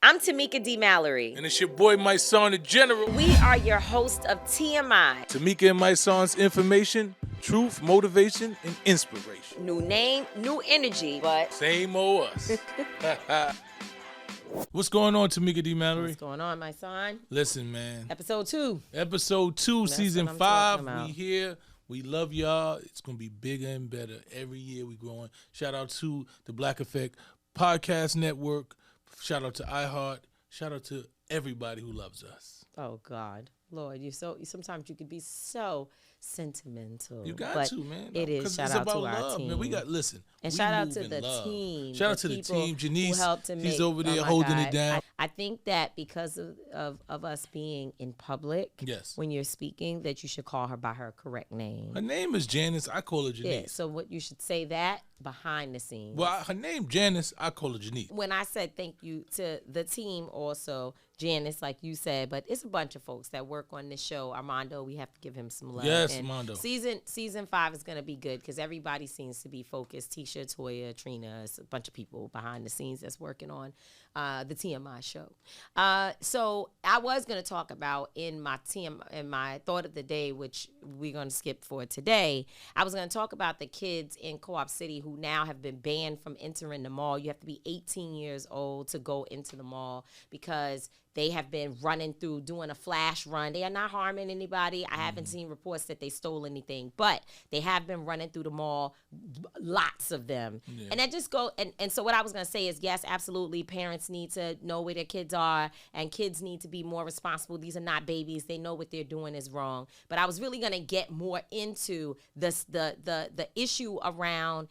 I'm Tamika D. Mallory. And it's your boy Mysonne, the General. We are your host of TMI. Tamika and Mysonne's information, truth, motivation, and inspiration. New name, new energy, but same old us. What's going on, Tamika D. Mallory? What's going on, my son? Listen, man. Episode 2. Episode 2, That's season what I'm 5. talking about. We here. We love y'all. It's going to be bigger and better. Every year we growing. Shout out to the Black Effect Podcast Network. Shout out to iHeart. Shout out to everybody who loves us. Oh, God. Lord, sometimes you could be so sentimental. You got to, man. It is. Shout out to our team. Man, we got, listen. And shout out to the team. Shout out to the team. Janice, she's over there oh holding God. it down. I think that because of us being in public, yes, when you're speaking, that you should call her by her correct name. Her name is Janice. I call her Janice. Yeah, so what you should say that behind the scenes. Well, her name Janice. I call her Janice. When I said thank you to the team, also Janice, like you said, but it's a bunch of folks that work on this show. Armando, we have to give him some love. Yes, and Armando. Season 5 is gonna be good because everybody seems to be focused. Tisha, Toya, Trina, it's a bunch of people behind the scenes that's working on the TMI show. So I was gonna talk about in my thought of the day, which we're gonna skip for today. I was gonna talk about the kids in Co-op City who now have been banned from entering the mall. You have to be 18 years old to go into the mall because they have been running through, doing a flash run. They are not harming anybody. I haven't seen reports that they stole anything, but they have been running through the mall, lots of them. Yeah. And that just and so what I was going to say is, yes, absolutely, parents need to know where their kids are, and kids need to be more responsible. These are not babies. They know what they're doing is wrong. But I was really going to get more into this, the issue around,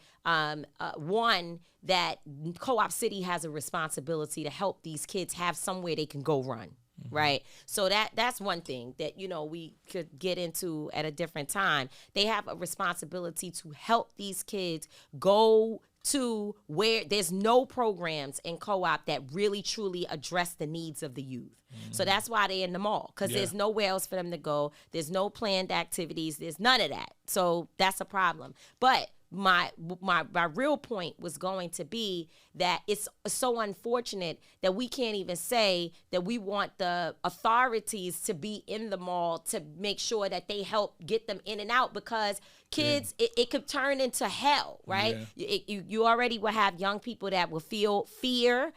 one, that Co-op City has a responsibility to help these kids have somewhere they can go run, right? So that's one thing that, we could get into at a different time. They have a responsibility to help these kids go to where there's no programs in Co-op that really truly address the needs of the youth. So that's why they're in the mall, because there's nowhere else for them to go. There's no planned activities. There's none of that. So that's a problem. But my real point was going to be that it's so unfortunate that we can't even say that we want the authorities to be in the mall to make sure that they help get them in and out, because kids, it could turn into hell, right? Yeah. You already will have young people that will feel fear.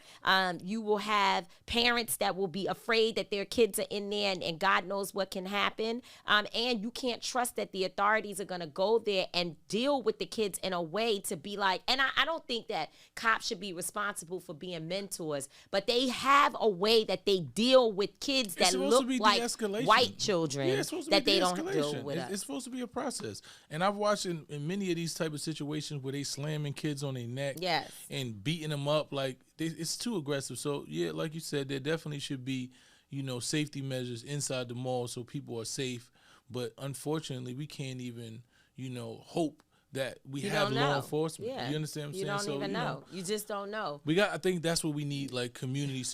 You will have parents that will be afraid that their kids are in there and God knows what can happen. And you can't trust that the authorities are going to go there and deal with the kids in a way to be like, and I don't think that cops should be responsible for being mentors, but they have a way that they deal with kids that look like white children that they don't deal with. It's supposed to be a process. And I've watched in many of these type of situations where they slamming kids on their neck and beating them up. Like, it's too aggressive. So, yeah, like you said, there definitely should be, safety measures inside the mall so people are safe. But unfortunately, we can't even, hope that we have law enforcement. Yeah. You understand what I'm saying? You don't even know. You just don't know. I think that's what we need, like community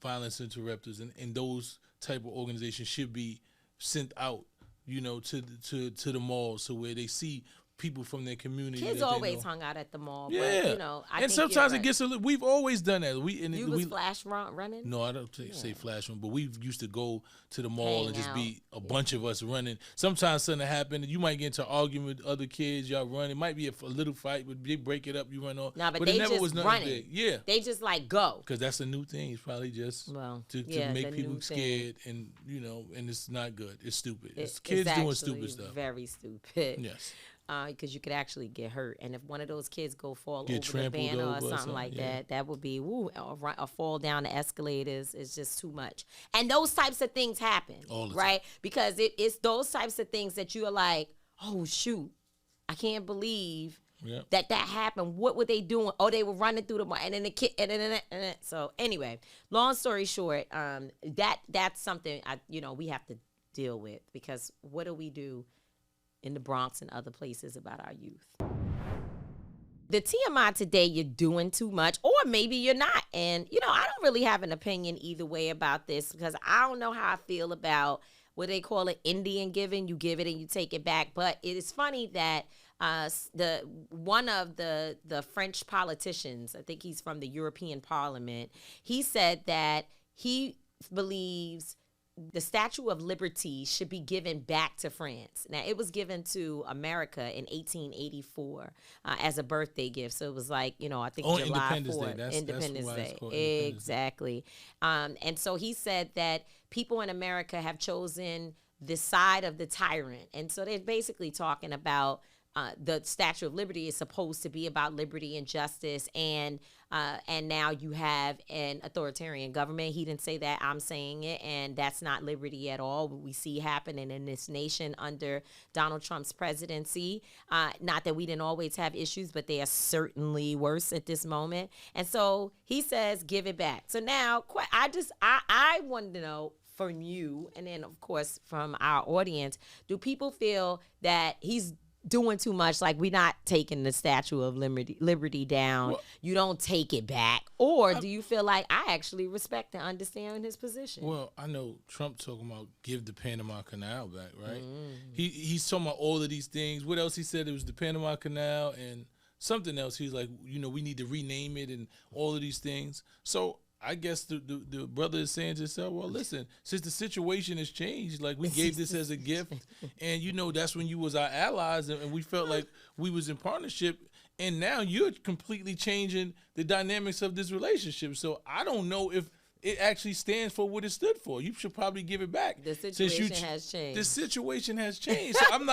violence interrupters and those type of organizations should be sent out, to the malls, so where they see people from their community. Kids always hung out at the mall. Yeah. But, and sometimes it gets we've always done that. You was flash running? No, I don't say flash run, but we used to go to the mall and just be a bunch of us running. Sometimes something happen, you might get into an argument with other kids, y'all run. It might be a little fight, but they break it up, you run off. Nah, but it they never just was nothing running. big. Yeah. They just go. Because that's a new thing. It's probably just to make people scared and, and it's not good. It's stupid. It's kids doing stupid stuff. Very stupid. Yes. Because you could actually get hurt. And if one of those kids fall over the banner or something like that would be, a fall down the escalators is just too much. And those types of things happen, right? Because it's those types of things that you are like, oh, shoot, I can't believe that happened. What were they doing? Oh, they were running through the mall. And then the kid, so anyway, long story short, that's something, we have to deal with, because what do we do in the Bronx and other places about our youth? The TMI today, you're doing too much, or maybe you're not. And, I don't really have an opinion either way about this, because I don't know how I feel about what they call it, Indian giving. You give it and you take it back. But it is funny that one of the French politicians, I think he's from the European Parliament, he said that he believes the Statue of Liberty should be given back to France. Now, it was given to America in 1884 as a birthday gift. So it was like, I think July 4th. Independence Day. Exactly. And so he said that people in America have chosen the side of the tyrant. And so they're basically talking about the Statue of Liberty is supposed to be about liberty and justice, and now you have an authoritarian government. He didn't say that, I'm saying it, and that's not liberty at all. What we see happening in this nation under Donald Trump's presidency, not that we didn't always have issues, but they are certainly worse at this moment. And so he says, give it back. So now I wanted to know from you, and then of course from our audience, do people feel that he's doing too much, like we're not taking the Statue of Liberty down, you don't take it back, or do you feel like I actually respect and understand his position? Well, I know Trump talking about give the Panama Canal back, right? He's talking about all of these things. What else he said? It was the Panama Canal and something else. He's like, we need to rename it and all of these things. So I guess the brother is saying to himself, well, listen, since the situation has changed, like we gave this as a gift, and that's when you was our allies, and we felt like we was in partnership, and now you're completely changing the dynamics of this relationship. So I don't know if it actually stands for what it stood for. You should probably give it back. The situation has changed. The situation has changed. So I'm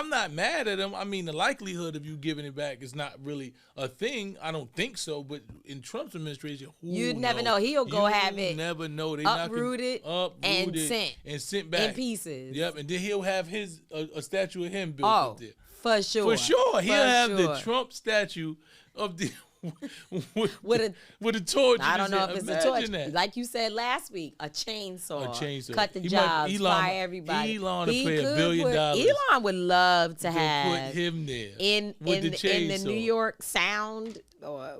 not mad at him. I mean, the likelihood of you giving it back is not really a thing. I don't think so. But in Trump's administration, you'd never know. He'll go have it. Never know. They uprooted and sent back in pieces. Yep, and then he'll have a statue of him built up there. For sure. For sure, he'll have the Trump statue of the. with a torch. I don't know if it's a torch. That. Like you said last week, a chainsaw. Cut the jobs, fire everybody. Elon would pay $1 billion. Elon would love to have put him there in the New York Sound or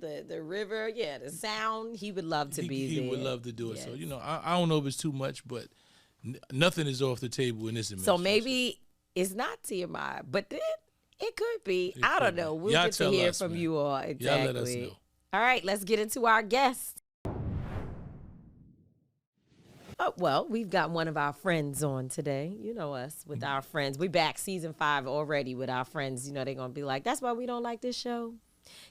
the river. Yeah, the Sound. He would love to be there. He would love to do it. Yes. So I don't know if it's too much, but nothing is off the table in this administration. So maybe it's not TMI, but then. It could be. I don't know. We'll get to hear from you all. Exactly. Y'all let us know. All right, let's get into our guest. Oh, well, we've got one of our friends on today. You know us with our friends. We back season 5 already with our friends. They're going to be like, that's why we don't like this show.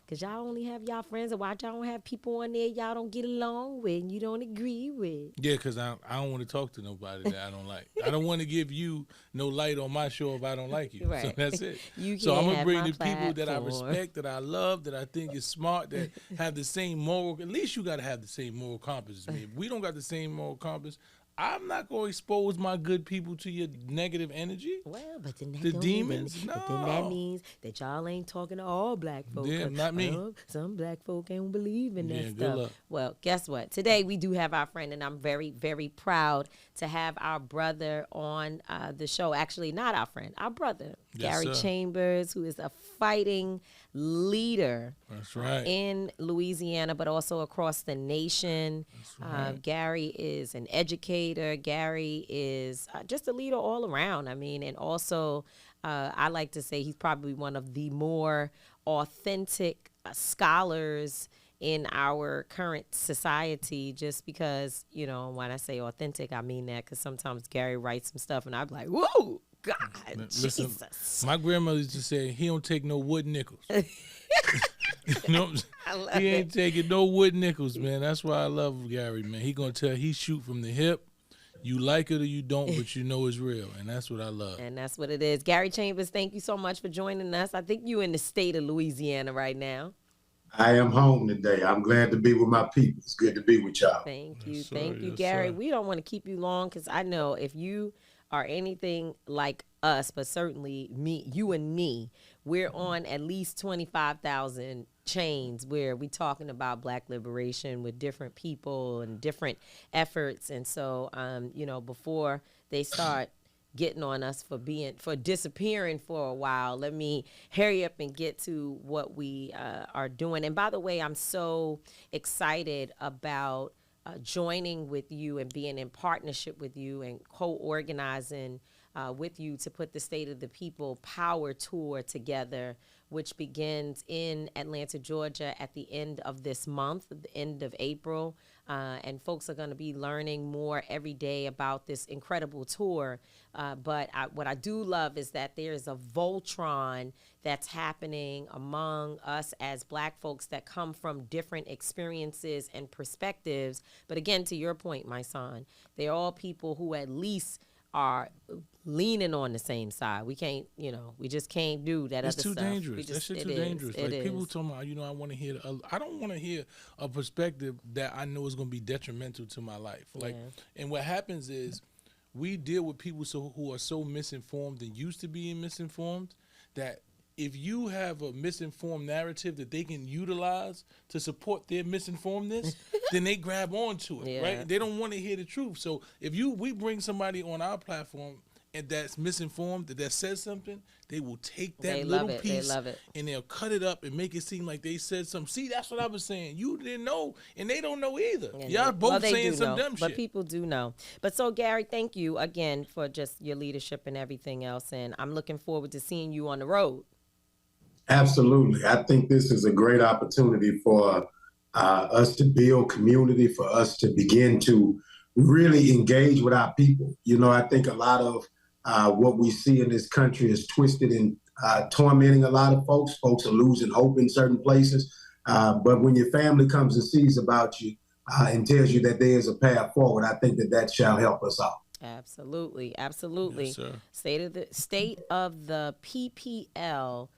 Because y'all only have y'all friends, and why y'all don't have people on there y'all don't get along with and you don't agree with. Yeah, because I don't want to talk to nobody that I don't like. I don't want to give you no light on my show if I don't like you. Right. So that's it. So I'm going to bring the people that I respect, that I love, that I think is smart, that have the same moral. At least you got to have the same moral compass as me. If we don't got the same moral compass, I'm not going to expose my good people to your negative energy. Well, but then the demons. No. But then that means that y'all ain't talking to all black folk. Yeah, not me. Some black folk ain't believe in that stuff. Good luck. Well, guess what? Today we do have our friend, and I'm very, very proud to have our brother on the show. Actually, not our friend, our brother, Gary Chambers, who is a fighting leader. That's right. In Louisiana, but also across the nation. That's right. Gary is an educator. Gary is just a leader all around. I mean, and also I like to say he's probably one of the more authentic scholars in our current society, just because, when I say authentic, I mean that because sometimes Gary writes some stuff and I'm like, whoa, God, listen, Jesus. My grandmother used to say, he don't take no wood nickels. He ain't taking no wood nickels, man. That's why I love Gary, man. He shoot from the hip. You like it or you don't, but you know it's real, and that's what I love. And that's what it is. Gary Chambers, thank you so much for joining us. I think you're in the state of Louisiana right now. I am home today. I'm glad to be with my people. It's good to be with y'all. Thank you. Thank you, Gary. We don't want to keep you long because I know if you are anything like us, but certainly you and me, we're on at least 25,000 chains where we're talking about Black liberation with different people and different efforts. And so, before they start getting on us for disappearing for a while, let me hurry up and get to what we are doing. And by the way, I'm so excited about joining with you and being in partnership with you and co-organizing with you to put the State of the People Power Tour together, which begins in Atlanta, Georgia at the end of this month, the end of April. And folks are going to be learning more every day about this incredible tour. But what I do love is that there is a Voltron that's happening among us as Black folks that come from different experiences and perspectives. But again, to your point, Mysonne, they're all people who at least are leaning on the same side. We can't, we just can't do that it's other too stuff. Dangerous. That shit's too dangerous. Like people talking about, I want to hear. I don't want to hear a perspective that I know is going to be detrimental to my life. Like, and what happens is we deal with people who are so misinformed and used to being misinformed that if you have a misinformed narrative that they can utilize to support their misinformedness, then they grab onto it, right? They don't want to hear the truth. So if we bring somebody on our platform and that's misinformed, that says something, they will take that little piece and they'll cut it up and make it seem like they said something. See, that's what I was saying. You didn't know, and they don't know either. Y'all both saying some dumb shit. But people do know. But so, Gary, thank you again for just your leadership and everything else, and I'm looking forward to seeing you on the road. Absolutely. I think this is a great opportunity for us to build community, for us to begin to really engage with our people. I think a lot of what we see in this country is twisted and tormenting a lot of folks. Folks are losing hope in certain places. But when your family comes and sees about you and tells you that there is a path forward, I think that shall help us all. Absolutely. Absolutely. Yes, sir. State of the PPL.com.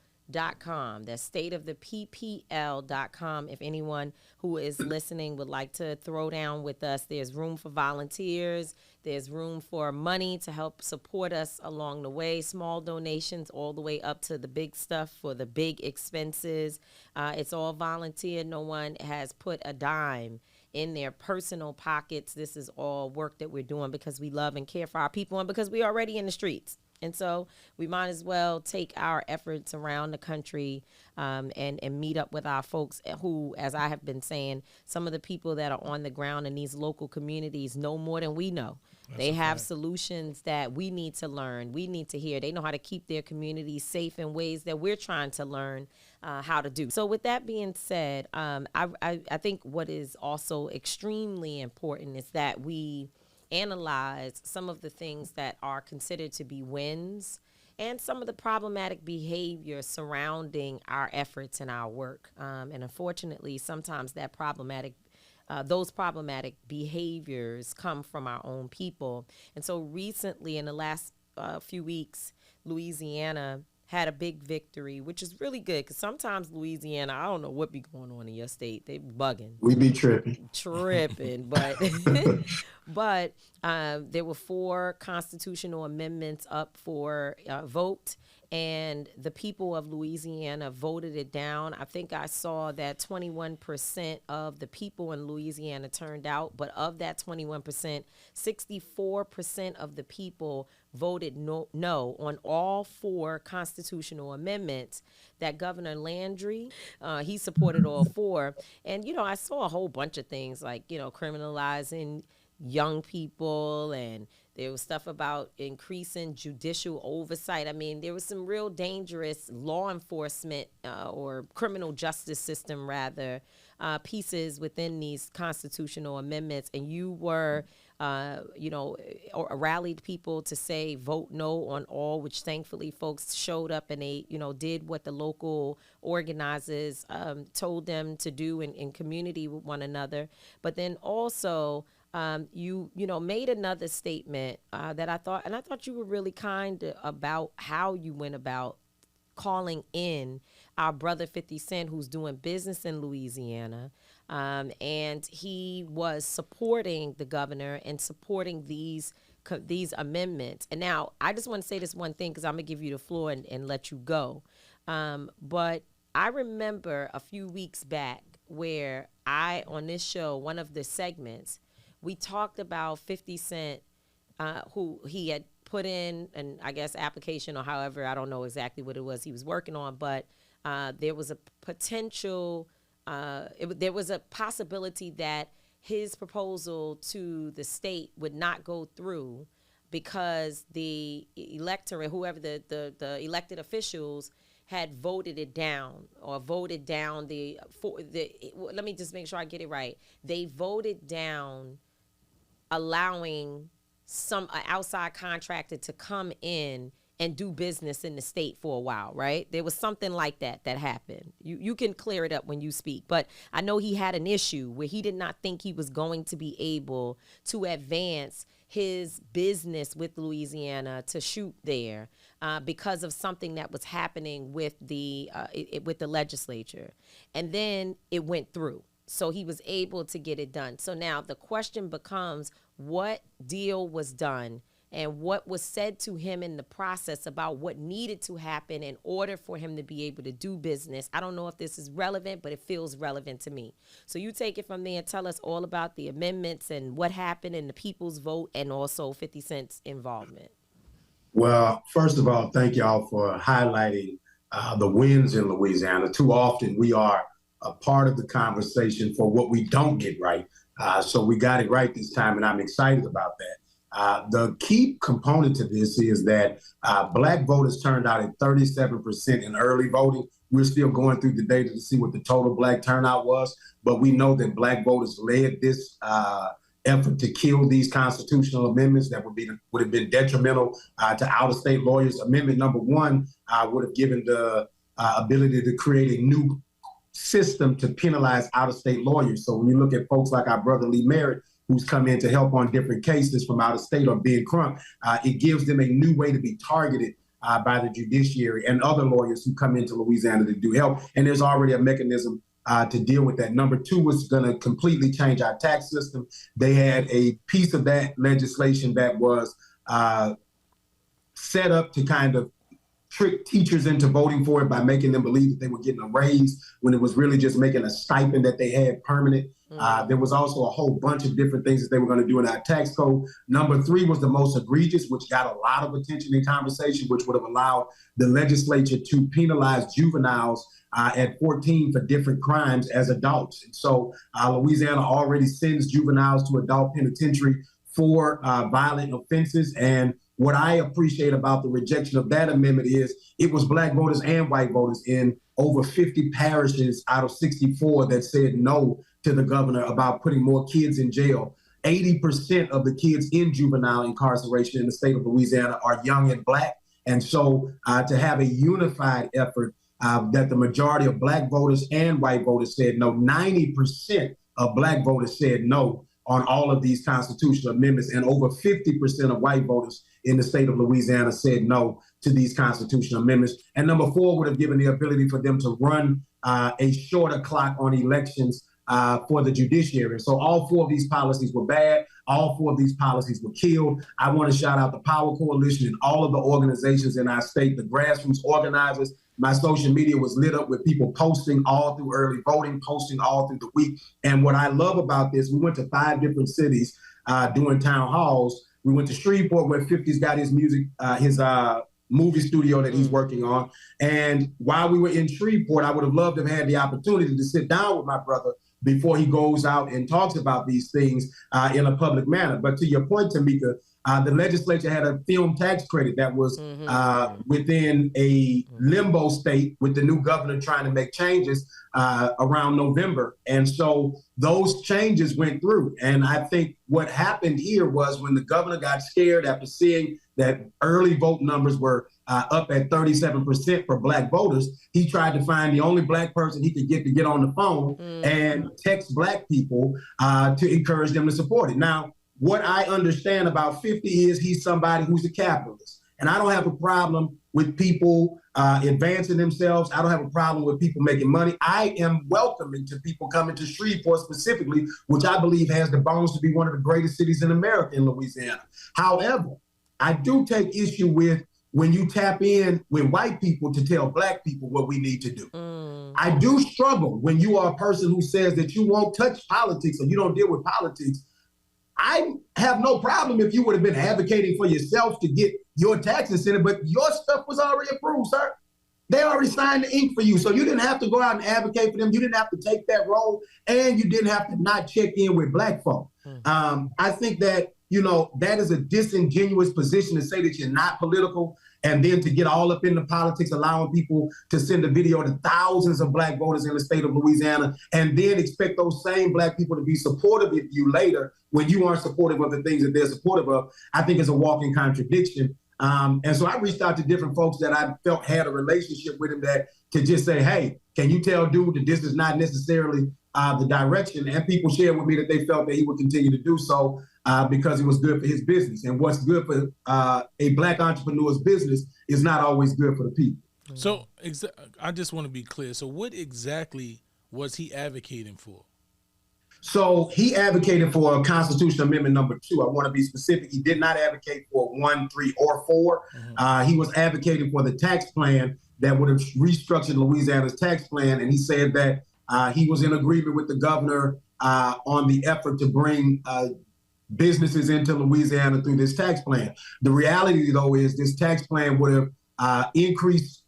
That's stateofthepple.com. If anyone who is listening would like to throw down with us, there's room for volunteers. There's room for money to help support us along the way. Small donations all the way up to the big stuff for the big expenses. It's all volunteer. No one has put a dime in their personal pockets. This is all work that we're doing because we love and care for our people and because we're already in the streets. And so we might as well take our efforts around the country and meet up with our folks who, as I have been saying, some of the people that are on the ground in these local communities know more than we know. They have solutions that we need to learn. We need to hear. They know how to keep their communities safe in ways that we're trying to learn how to do. So with that being said, I think what is also extremely important is that we analyze some of the things that are considered to be wins and some of the problematic behavior surrounding our efforts and our work. And unfortunately, sometimes those problematic behaviors come from our own people. And so recently, in the last few weeks, Louisiana had a big victory, which is really good because sometimes Louisiana, I don't know what be going on in your state. They bugging. We be tripping. But but there were 4 constitutional amendments up for vote, and the people of Louisiana voted it down. I think I saw that 21% of the people in Louisiana turned out, but of that 21%, 64% of the people voted no on all 4 constitutional amendments that Governor Landry, he supported all 4. And, I saw a whole bunch of things like, criminalizing young people, and there was stuff about increasing judicial oversight. I mean, there was some real dangerous law enforcement or criminal justice system, rather, pieces within these constitutional amendments. And you were, rallied people to say vote no on all, which thankfully folks showed up and they, did what the local organizers told them to do in community with one another. But then also, you made another statement that I thought you were really kind about how you went about calling in our brother 50 Cent, who's doing business in Louisiana, and he was supporting the governor and supporting these amendments. And now I just want to say this one thing because I'm gonna give you the floor and let you go. But I remember a few weeks back where on this show, one of the segments, we talked about 50 Cent, who he had put in an, application or however, I don't know exactly what it was he was working on, but there was a potential, there was a possibility that his proposal to the state would not go through because the electorate, whoever the elected officials, had voted it down, or voted down let me just make sure I get it right. They voted down allowing some outside contractor to come in and do business in the state for a while, right? There was something like that happened. You can clear it up when you speak, but I know he had an issue where he did not think he was going to be able to advance his business with Louisiana to shoot there because of something that was happening with the legislature, and then it went through. So he was able to get it done. So now the question becomes, what deal was done and what was said to him in the process about what needed to happen in order for him to be able to do business? I don't know if this is relevant, but it feels relevant to me. So you take it from there and tell us all about the amendments and what happened in the people's vote, and also 50 Cent's involvement. Well, first of all, thank y'all for highlighting the wins in Louisiana. Too often we are a part of the conversation for what we don't get right. So we got it right this time, and I'm excited about that. The key component to this is that Black voters turned out at 37% in early voting. We're still going through the data to see what the total Black turnout was, but we know that Black voters led this effort to kill these constitutional amendments that would have been detrimental to out-of-state lawyers. Amendment number 1 would have given the ability to create a new system to penalize out-of-state lawyers. So when you look at folks like our brother Lee Merritt, who's come in to help on different cases from out of state or being crunk, it gives them a new way to be targeted by the judiciary and other lawyers who come into Louisiana to do help. And there's already a mechanism to deal with that. Number 2 was going to completely change our tax system. They had a piece of that legislation that was set up to kind of trick teachers into voting for it by making them believe that they were getting a raise when it was really just making a stipend that they had permanent. There was also a whole bunch of different things that they were going to do in our tax code. Number 3 was the most egregious, which got a lot of attention in conversation, which would have allowed the legislature to penalize juveniles at 14 for different crimes as adults. And so Louisiana already sends juveniles to adult penitentiary for violent offenses. And what I appreciate about the rejection of that amendment is it was Black voters and white voters in over 50 parishes out of 64 that said no to the governor about putting more kids in jail. 80% of the kids in juvenile incarceration in the state of Louisiana are young and Black. And so to have a unified effort that the majority of Black voters and white voters said no, 90% of Black voters said no on all of these constitutional amendments, and over 50% of white voters in the state of Louisiana said no to these constitutional amendments. And number 4 would have given the ability for them to run a shorter clock on elections for the judiciary. So all 4 of these policies were bad. All 4 of these policies were killed. I want to shout out the Power Coalition and all of the organizations in our state, the grassroots organizers. My social media was lit up with people posting all through early voting, posting all through the week. And what I love about this, we went to 5 different cities doing town halls. We went to Shreveport, where 50's got his music, his movie studio that he's working on. And while we were in Shreveport, I would have loved to have had the opportunity to sit down with my brother before he goes out and talks about these things in a public manner. But to your point, Tamika, the legislature had a film tax credit that was within a limbo state with the new governor trying to make changes around November. And so those changes went through. And I think what happened here was when the governor got scared after seeing that early vote numbers were up at 37% for Black voters, he tried to find the only Black person he could get on the phone and text Black people to encourage them to support it. Now, what I understand about 50 is he's somebody who's a capitalist. And I don't have a problem with people advancing themselves. I don't have a problem with people making money. I am welcoming to people coming to Shreveport specifically, which I believe has the bones to be one of the greatest cities in America, in Louisiana. However, I do take issue with when you tap in with white people to tell Black people what we need to do. I do struggle when you are a person who says that you won't touch politics or you don't deal with politics. I have no problem if you would have been advocating for yourself to get your tax incentive, but your stuff was already approved, sir. They already signed the ink for you. So you didn't have to go out and advocate for them. You didn't have to take that role, and you didn't have to not check in with Black folk. I think that that is a disingenuous position to say that you're not political and then to get all up into politics, allowing people to send a video to thousands of black voters in the state of Louisiana and then expect those same black people to be supportive of you later when you aren't supportive of the things that they're supportive of, I think is a walking contradiction. And so I reached out to different folks that I felt had a relationship with him that could just say, hey, can you tell dude that this is not necessarily the direction? And people shared with me that they felt that he would continue to do so because it was good for his business. And what's good for a black entrepreneur's business is not always good for the people. So I just want to be clear. So what exactly was he advocating for? So he advocated for Constitutional Amendment number 2. I want to be specific. He did not advocate for 1, 3, or 4. Mm-hmm. He was advocating for the tax plan that would have restructured Louisiana's tax plan. And he said that he was in agreement with the governor on the effort to bring businesses into Louisiana through this tax plan. The reality, though, is this tax plan would have increased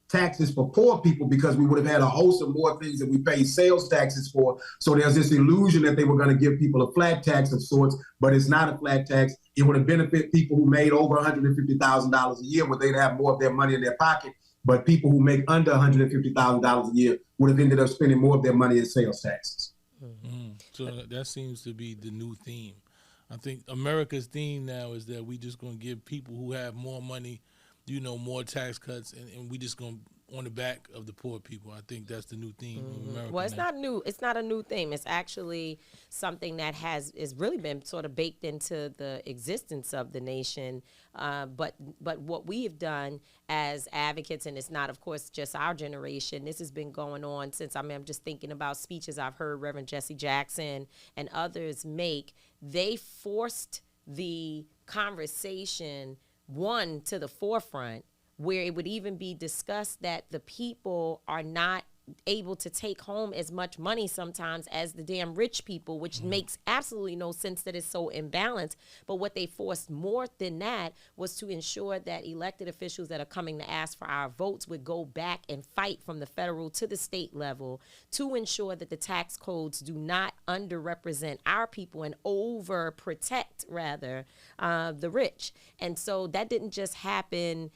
taxes for poor people because we would have had a host of more things that we pay sales taxes for. So there's this illusion that they were going to give people a flat tax of sorts, but it's not a flat tax. It would have benefited people who made over $150,000 a year where they'd have more of their money in their pocket. But people who make under $150,000 a year would have ended up spending more of their money in sales taxes. Mm-hmm. So that seems to be the new theme. I think America's theme now is that we just going to give people who have more money, more tax cuts, and we just going to on the back of the poor people. I think that's the new theme in America. Well, it's not new. It's not a new theme. It's actually something that has really been sort of baked into the existence of the nation. But what we have done as advocates, and it's not, of course, just our generation. This has been going on since, I'm just thinking about speeches I've heard Reverend Jesse Jackson and others make. They forced the conversation, one, to the forefront, where it would even be discussed that the people are not able to take home as much money sometimes as the damn rich people, which makes absolutely no sense that it's so imbalanced. But what they forced more than that was to ensure that elected officials that are coming to ask for our votes would go back and fight from the federal to the state level to ensure that the tax codes do not underrepresent our people and overprotect, rather, the rich. And so that didn't just happen,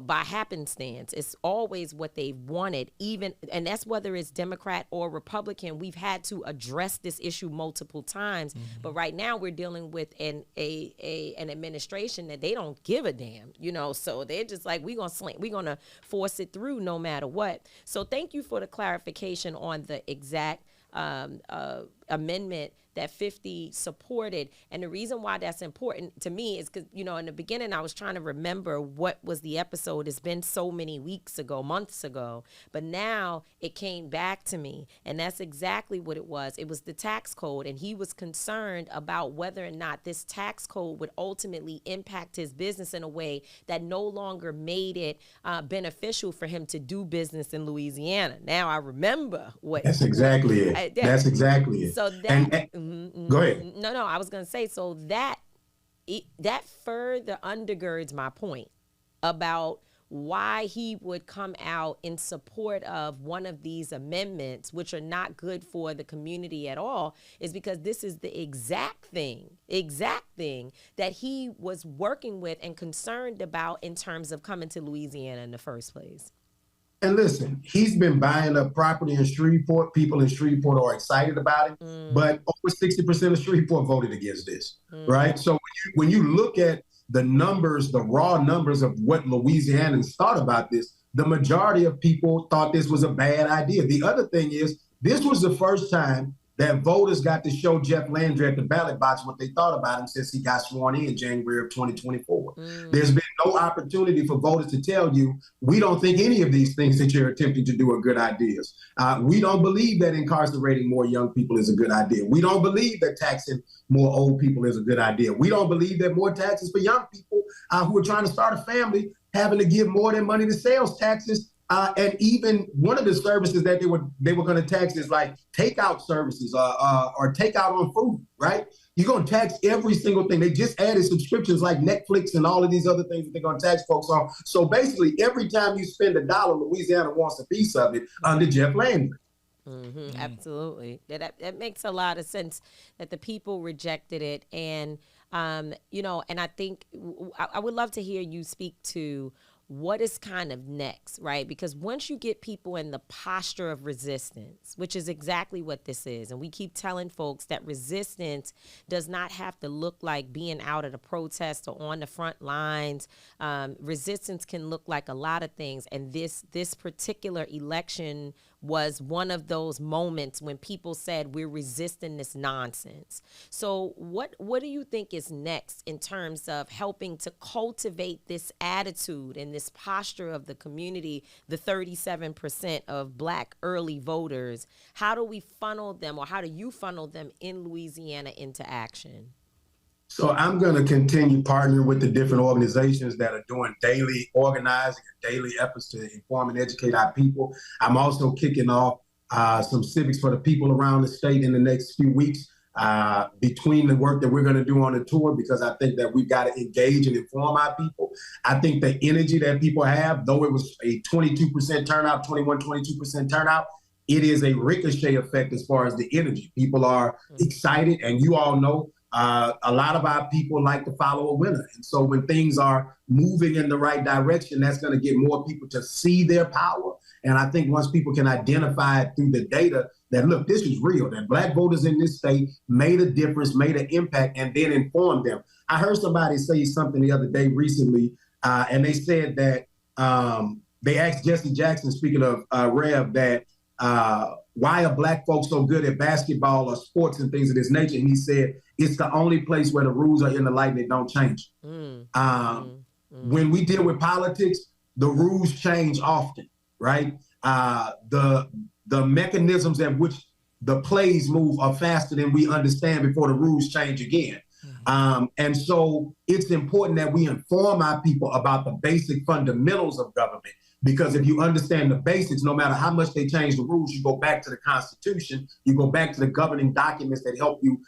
by happenstance. It's always what they wanted, and that's whether it's Democrat or Republican. We've had to address this issue multiple times, but right now we're dealing with an administration that they don't give a damn, so they're just like, we're gonna force it through no matter what. So thank you for the clarification on the exact amendment that 50 supported. And the reason why that's important to me is because, in the beginning, I was trying to remember what was the episode. It's been so many weeks ago, months ago, but now it came back to me. And that's exactly what it was. It was the tax code. And he was concerned about whether or not this tax code would ultimately impact his business in a way that no longer made it beneficial for him to do business in Louisiana. Now I remember what. That's exactly it. That's exactly it. So that. Go ahead. No, I was going to say, so that further undergirds my point about why he would come out in support of one of these amendments, which are not good for the community at all, is because this is the exact thing that he was working with and concerned about in terms of coming to Louisiana in the first place. And listen, he's been buying up property in Shreveport. People in Shreveport are excited about it, but over 60% of Shreveport voted against this, right? So when you look at the numbers, the raw numbers of what Louisianans thought about this, the majority of people thought this was a bad idea. The other thing is, this was the first time that voters got to show Jeff Landry at the ballot box what they thought about him since he got sworn in January of 2024. There's been no opportunity for voters to tell you, we don't think any of these things that you're attempting to do are good ideas. We don't believe that incarcerating more young people is a good idea. We don't believe that taxing more old people is a good idea. We don't believe that more taxes for young people who are trying to start a family having to give more than money to sales taxes. And even one of the services that they were going to tax is like takeout services or takeout on food, right? You're going to tax every single thing. They just added subscriptions like Netflix and all of these other things that they're going to tax folks on. So basically, every time you spend $1, Louisiana wants a piece of it under Jeff Landry. Absolutely. That makes a lot of sense that the people rejected it. And, and I think I would love to hear you speak to what is kind of next, right? Because once you get people in the posture of resistance, which is exactly what this is, and we keep telling folks that resistance does not have to look like being out at a protest or on the front lines. Resistance can look like a lot of things, and this particular election was one of those moments when people said we're resisting this nonsense. So what do you think is next in terms of helping to cultivate this attitude and this posture of the community, the 37% of Black early voters? How do we funnel them, or how do you funnel them in Louisiana into action? So I'm going to continue partnering with the different organizations that are doing daily organizing and daily efforts to inform and educate our people. I'm also kicking off some civics for the people around the state in the next few weeks between the work that we're going to do on the tour, because I think that we've got to engage and inform our people. I think the energy that people have, though it was a 22% turnout, 22% turnout, it is a ricochet effect as far as the energy. People are excited, and you all know a lot of our people like to follow a winner. And so when things are moving in the right direction, that's going to get more people to see their power. And I think once people can identify it through the data that, look, this is real, that Black voters in this state made a difference, made an impact, and then inform them. I heard somebody say something the other day recently, and they said that they asked Jesse Jackson, speaking of Rev, that why are Black folks so good at basketball or sports and things of this nature? And he said, it's the only place where the rules are in the light and they don't change. When we deal with politics, the rules change often, right? The mechanisms at which the plays move are faster than we understand before the rules change again. And so it's important that we inform our people about the basic fundamentals of government. Because if you understand the basics, no matter how much they change the rules, you go back to the Constitution, you go back to the governing documents that help you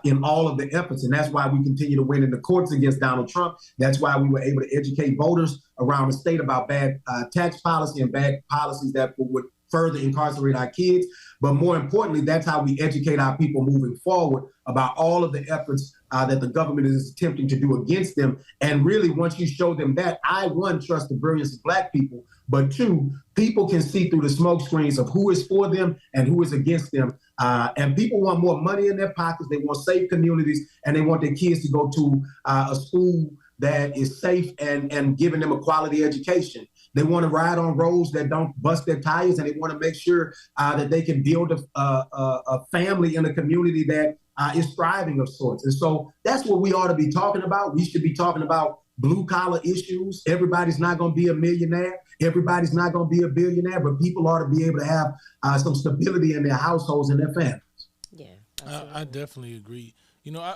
in all of the efforts. And that's why we continue to win in the courts against Donald Trump. That's why we were able to educate voters around the state about bad tax policy and bad policies that would further incarcerate our kids. But more importantly, that's how we educate our people moving forward about all of the efforts that the government is attempting to do against them. And really, once you show them that, one, trust the brilliance of Black people, but two, people can see through the smoke screens of who is for them and who is against them. And people want more money in their pockets. They want safe communities, and they want their kids to go to a school that is safe and giving them a quality education. They want to ride on roads that don't bust their tires, and they want to make sure that they can build a family in a community that is thriving of sorts. And so that's what we ought to be talking about. We should be talking about blue collar issues. Everybody's not going to be a millionaire. Everybody's not going to be a billionaire, but people ought to be able to have some stability in their households and their families. Yeah, I definitely agree. You know,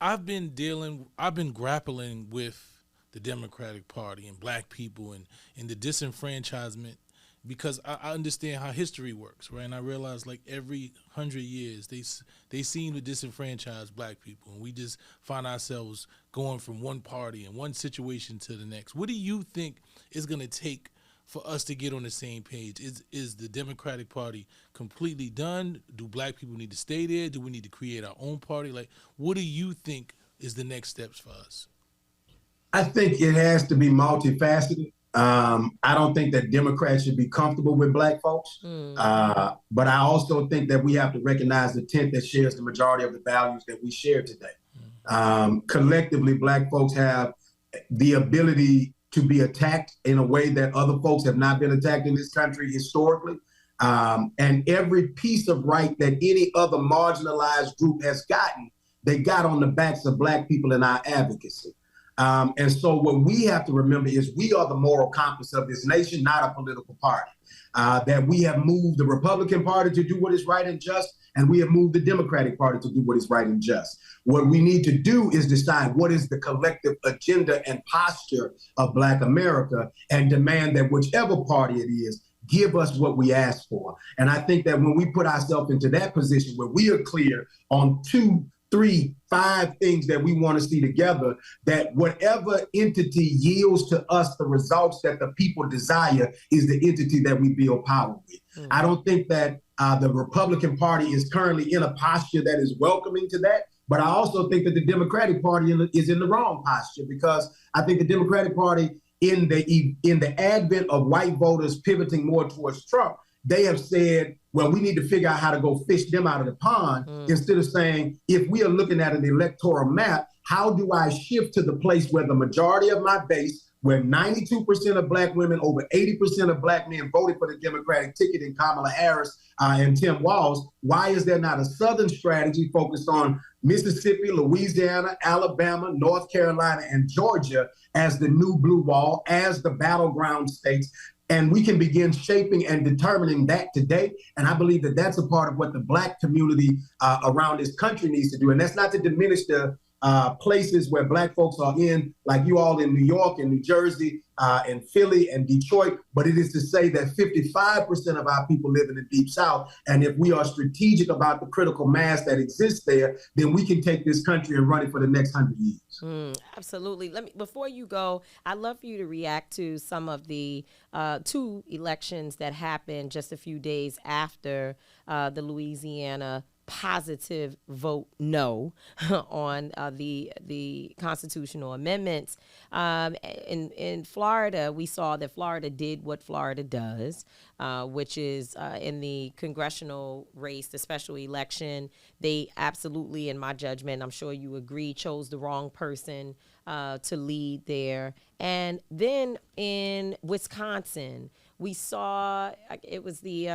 I've been grappling with the Democratic Party and Black people and the disenfranchisement, because I understand how history works, right? And I realize, like, every 100 years they seem to disenfranchise Black people, and we just find ourselves going from one party and one situation to the next. What do you think is going to take for us to get on the same page? Is the Democratic Party completely done? Do Black people need to stay there? Do we need to create our own party? Like, what do you think is the next steps for us? I think it has to be multifaceted. I don't think that Democrats should be comfortable with Black folks. But I also think that we have to recognize the tent that shares the majority of the values that we share today. Collectively, Black folks have the ability to be attacked in a way that other folks have not been attacked in this country historically. And every piece of right that any other marginalized group has gotten, they got on the backs of Black people in our advocacy. And so what we have to remember is we are the moral compass of this nation, not a political party. That we have moved the Republican Party to do what is right and just, and we have moved the Democratic Party to do what is right and just. What we need to do is decide what is the collective agenda and posture of Black America, and demand that whichever party it is, give us what we ask for. And I think that when we put ourselves into that position where we are clear on two 3, 5 things that we want to see together, that whatever entity yields to us the results that the people desire is the entity that we build power with. I don't think that the Republican Party is currently in a posture that is welcoming to that. But I also think that the Democratic Party is in the wrong posture, because I think the Democratic Party, in the advent of white voters pivoting more towards Trump, they have said, well, we need to figure out how to go fish them out of the pond, instead of saying, if we are looking at an electoral map, how do I shift to the place where the majority of my base, where 92% of Black women, over 80% of Black men voted for the Democratic ticket in Kamala Harris and Tim Walz? Why is there not a Southern strategy focused on Mississippi, Louisiana, Alabama, North Carolina, and Georgia as the new blue wall, as the battleground states? And we can begin shaping and determining that today. And I believe that that's a part of what the Black community around this country needs to do. And that's not to diminish the places where Black folks are in, like you all in New York and New Jersey and Philly and Detroit, but it is to say that 55% of our people live in the Deep South. And if we are strategic about the critical mass that exists there, then we can take this country and run it for the next 100 years. Absolutely. Before you go, I'd love for you to react to some of the 2 elections that happened just a few days after the Louisiana positive vote no on the constitutional amendments. In Florida, we saw that Florida did what Florida does, which is in the congressional race, the special election, they absolutely, in my judgment, I'm sure you agree, chose the wrong person to lead there. And then in Wisconsin, we saw it was the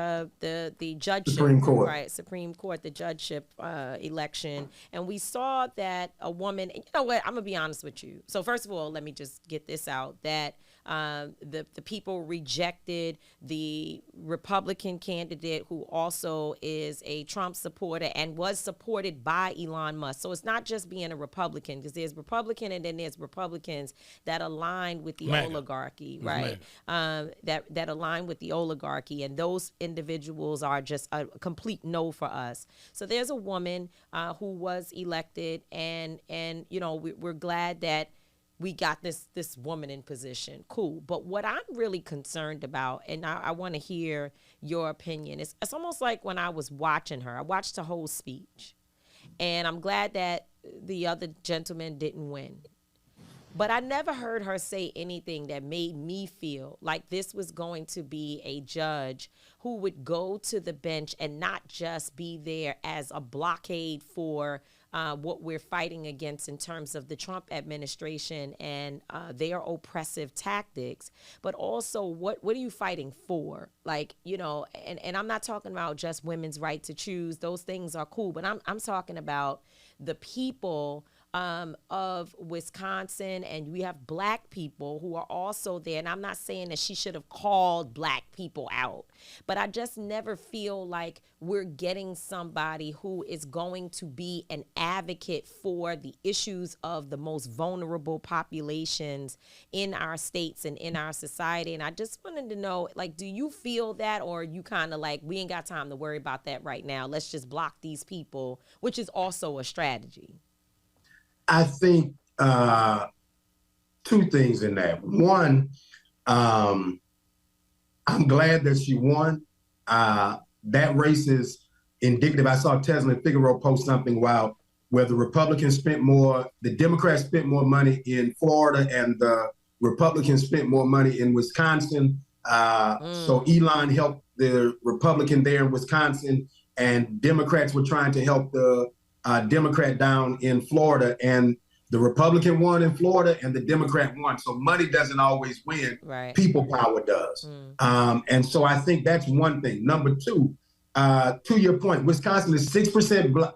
judgeship, Supreme Court. Right? Supreme Court, the judgeship election, and we saw that a woman. And you know what? I'm gonna be honest with you. So first of all, let me just get this out: that the people rejected the Republican candidate, who also is a Trump supporter and was supported by Elon Musk. So it's not just being a Republican, because there's Republican and then there's Republicans that align with the oligarchy, right? That align with the oligarchy, and those individuals are just a complete no for us. So there's a woman who was elected, and you know, we're glad that we got this woman in position. Cool. But what I'm really concerned about, and I want to hear your opinion, it's almost like when I was watching her, I watched the whole speech, and I'm glad that the other gentleman didn't win. But I never heard her say anything that made me feel like this was going to be a judge who would go to the bench and not just be there as a blockade for what we're fighting against in terms of the Trump administration and their oppressive tactics, but also what are you fighting for? Like, you know, and I'm not talking about just women's right to choose. Those things are cool, but I'm talking about the people of Wisconsin, and we have Black people who are also there. And I'm not saying that she should have called Black people out, but I just never feel like we're getting somebody who is going to be an advocate for the issues of the most vulnerable populations in our states and in our society. And I just wanted to know, like, do you feel that, or are you kind of like, we ain't got time to worry about that right now, let's just block these people, which is also a strategy? I think 2 things in that. One, I'm glad that she won. That race is indicative. I saw Tesla and Figaro post something where the Republicans the Democrats spent more money in Florida, and the Republicans spent more money in Wisconsin. So Elon helped the Republican there in Wisconsin, and Democrats were trying to help the Democrat down in Florida, and the Republican won in Florida and the Democrat won. So money doesn't always win. Right. People power does. And so I think that's one thing. Number 2, to your point, Wisconsin is 6%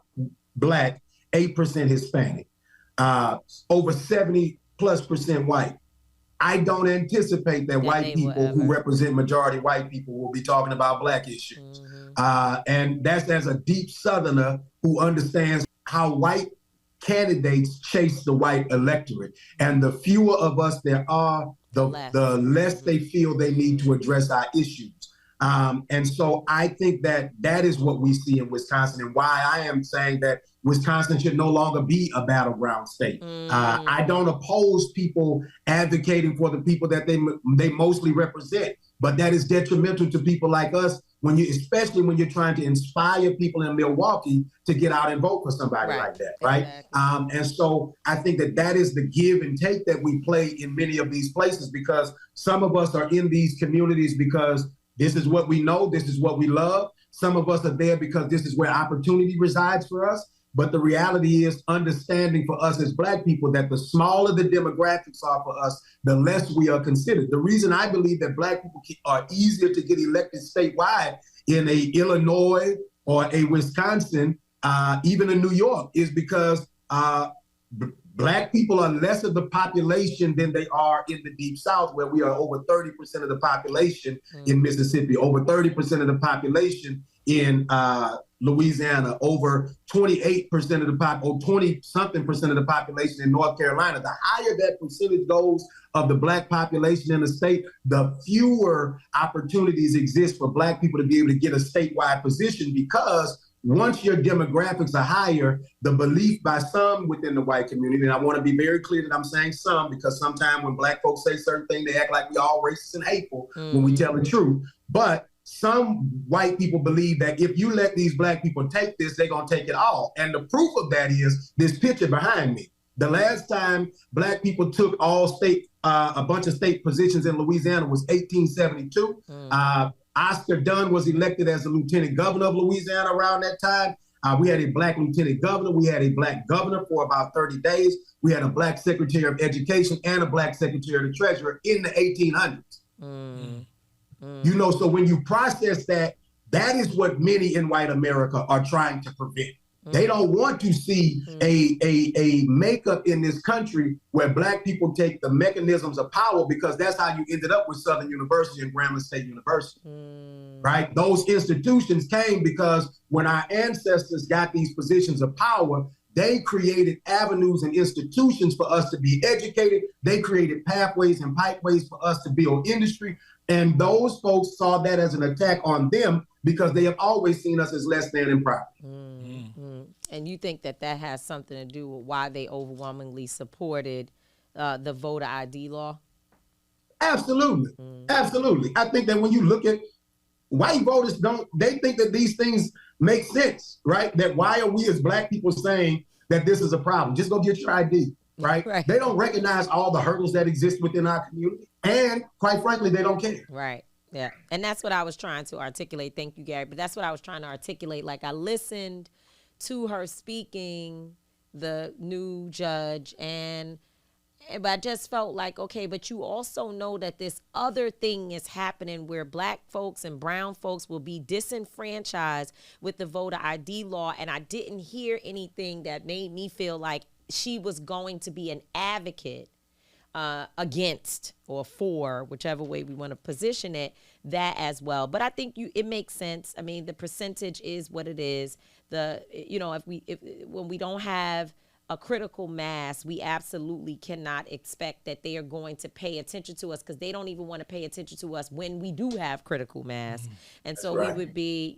Black, 8% Hispanic, over 70+% white. I don't anticipate that white people who represent majority white people will be talking about Black issues. And that's as a deep Southerner who understands how white candidates chase the white electorate. And the fewer of us there are, the less they feel they need to address our issues. And so I think that is what we see in Wisconsin, and why I am saying that Wisconsin should no longer be a battleground state. I don't oppose people advocating for the people that they mostly represent, but that is detrimental to people like us especially when you're trying to inspire people in Milwaukee to get out and vote for somebody like that, right? Exactly. And so I think that is the give and take that we play in many of these places, because some of us are in these communities because this is what we know, this is what we love. Some of us are there because this is where opportunity resides for us. But the reality is understanding for us as Black people that the smaller the demographics are for us, the less we are considered. The reason I believe that Black people are easier to get elected statewide in a Illinois or a Wisconsin, even in New York, is because Black people are less of the population than they are in the Deep South, where we are over 30% of the population in Mississippi, over 30% of the population in Louisiana, over 28% of the or 20-something% of the population in North Carolina. The higher that percentage goes of the Black population in the state, the fewer opportunities exist for Black people to be able to get a statewide position, because once your demographics are higher, the belief by some within the white community, and I want to be very clear that I'm saying some, because sometimes when Black folks say certain things, they act like we all racist and hateful when we tell the truth. But some white people believe that if you let these Black people take this, they're going to take it all. And the proof of that is this picture behind me. The last time Black people took a bunch of state positions in Louisiana was 1872. Oscar Dunn was elected as the lieutenant governor of Louisiana around that time. We had a Black lieutenant governor. We had a Black governor for about 30 days. We had a Black secretary of education and a Black secretary of the treasurer in the 1800s. You know, so when you process that is what many in white America are trying to prevent. They don't want to see a makeup in this country where Black people take the mechanisms of power, because that's how you ended up with Southern University and Grambling State University, right? Those institutions came because when our ancestors got these positions of power, they created avenues and institutions for us to be educated. They created pathways and pipeways for us to build industry. And those folks saw that as an attack on them, because they have always seen us as less than and property. And you think that has something to do with why they overwhelmingly supported the voter ID law? Absolutely. Absolutely. I think that when you look at white voters, they think that these things make sense, right? That why are we as Black people saying that this is a problem? Just go get your ID, right? They don't recognize all the hurdles that exist within our community. And quite frankly, they don't care. Right. Yeah. And that's what I was trying to articulate. Thank you, Gary. But that's what I was trying to articulate. Like, I listened to her speaking, the new judge, but I just felt like, okay, but you also know that this other thing is happening where Black folks and brown folks will be disenfranchised with the voter ID law. And I didn't hear anything that made me feel like she was going to be an advocate against or for, whichever way we want to position it, that as well. But I think it makes sense. I mean, the percentage is what it is. When we don't have a critical mass, we absolutely cannot expect that they are going to pay attention to us, because they don't even want to pay attention to us when we do have critical mass. And so we would be,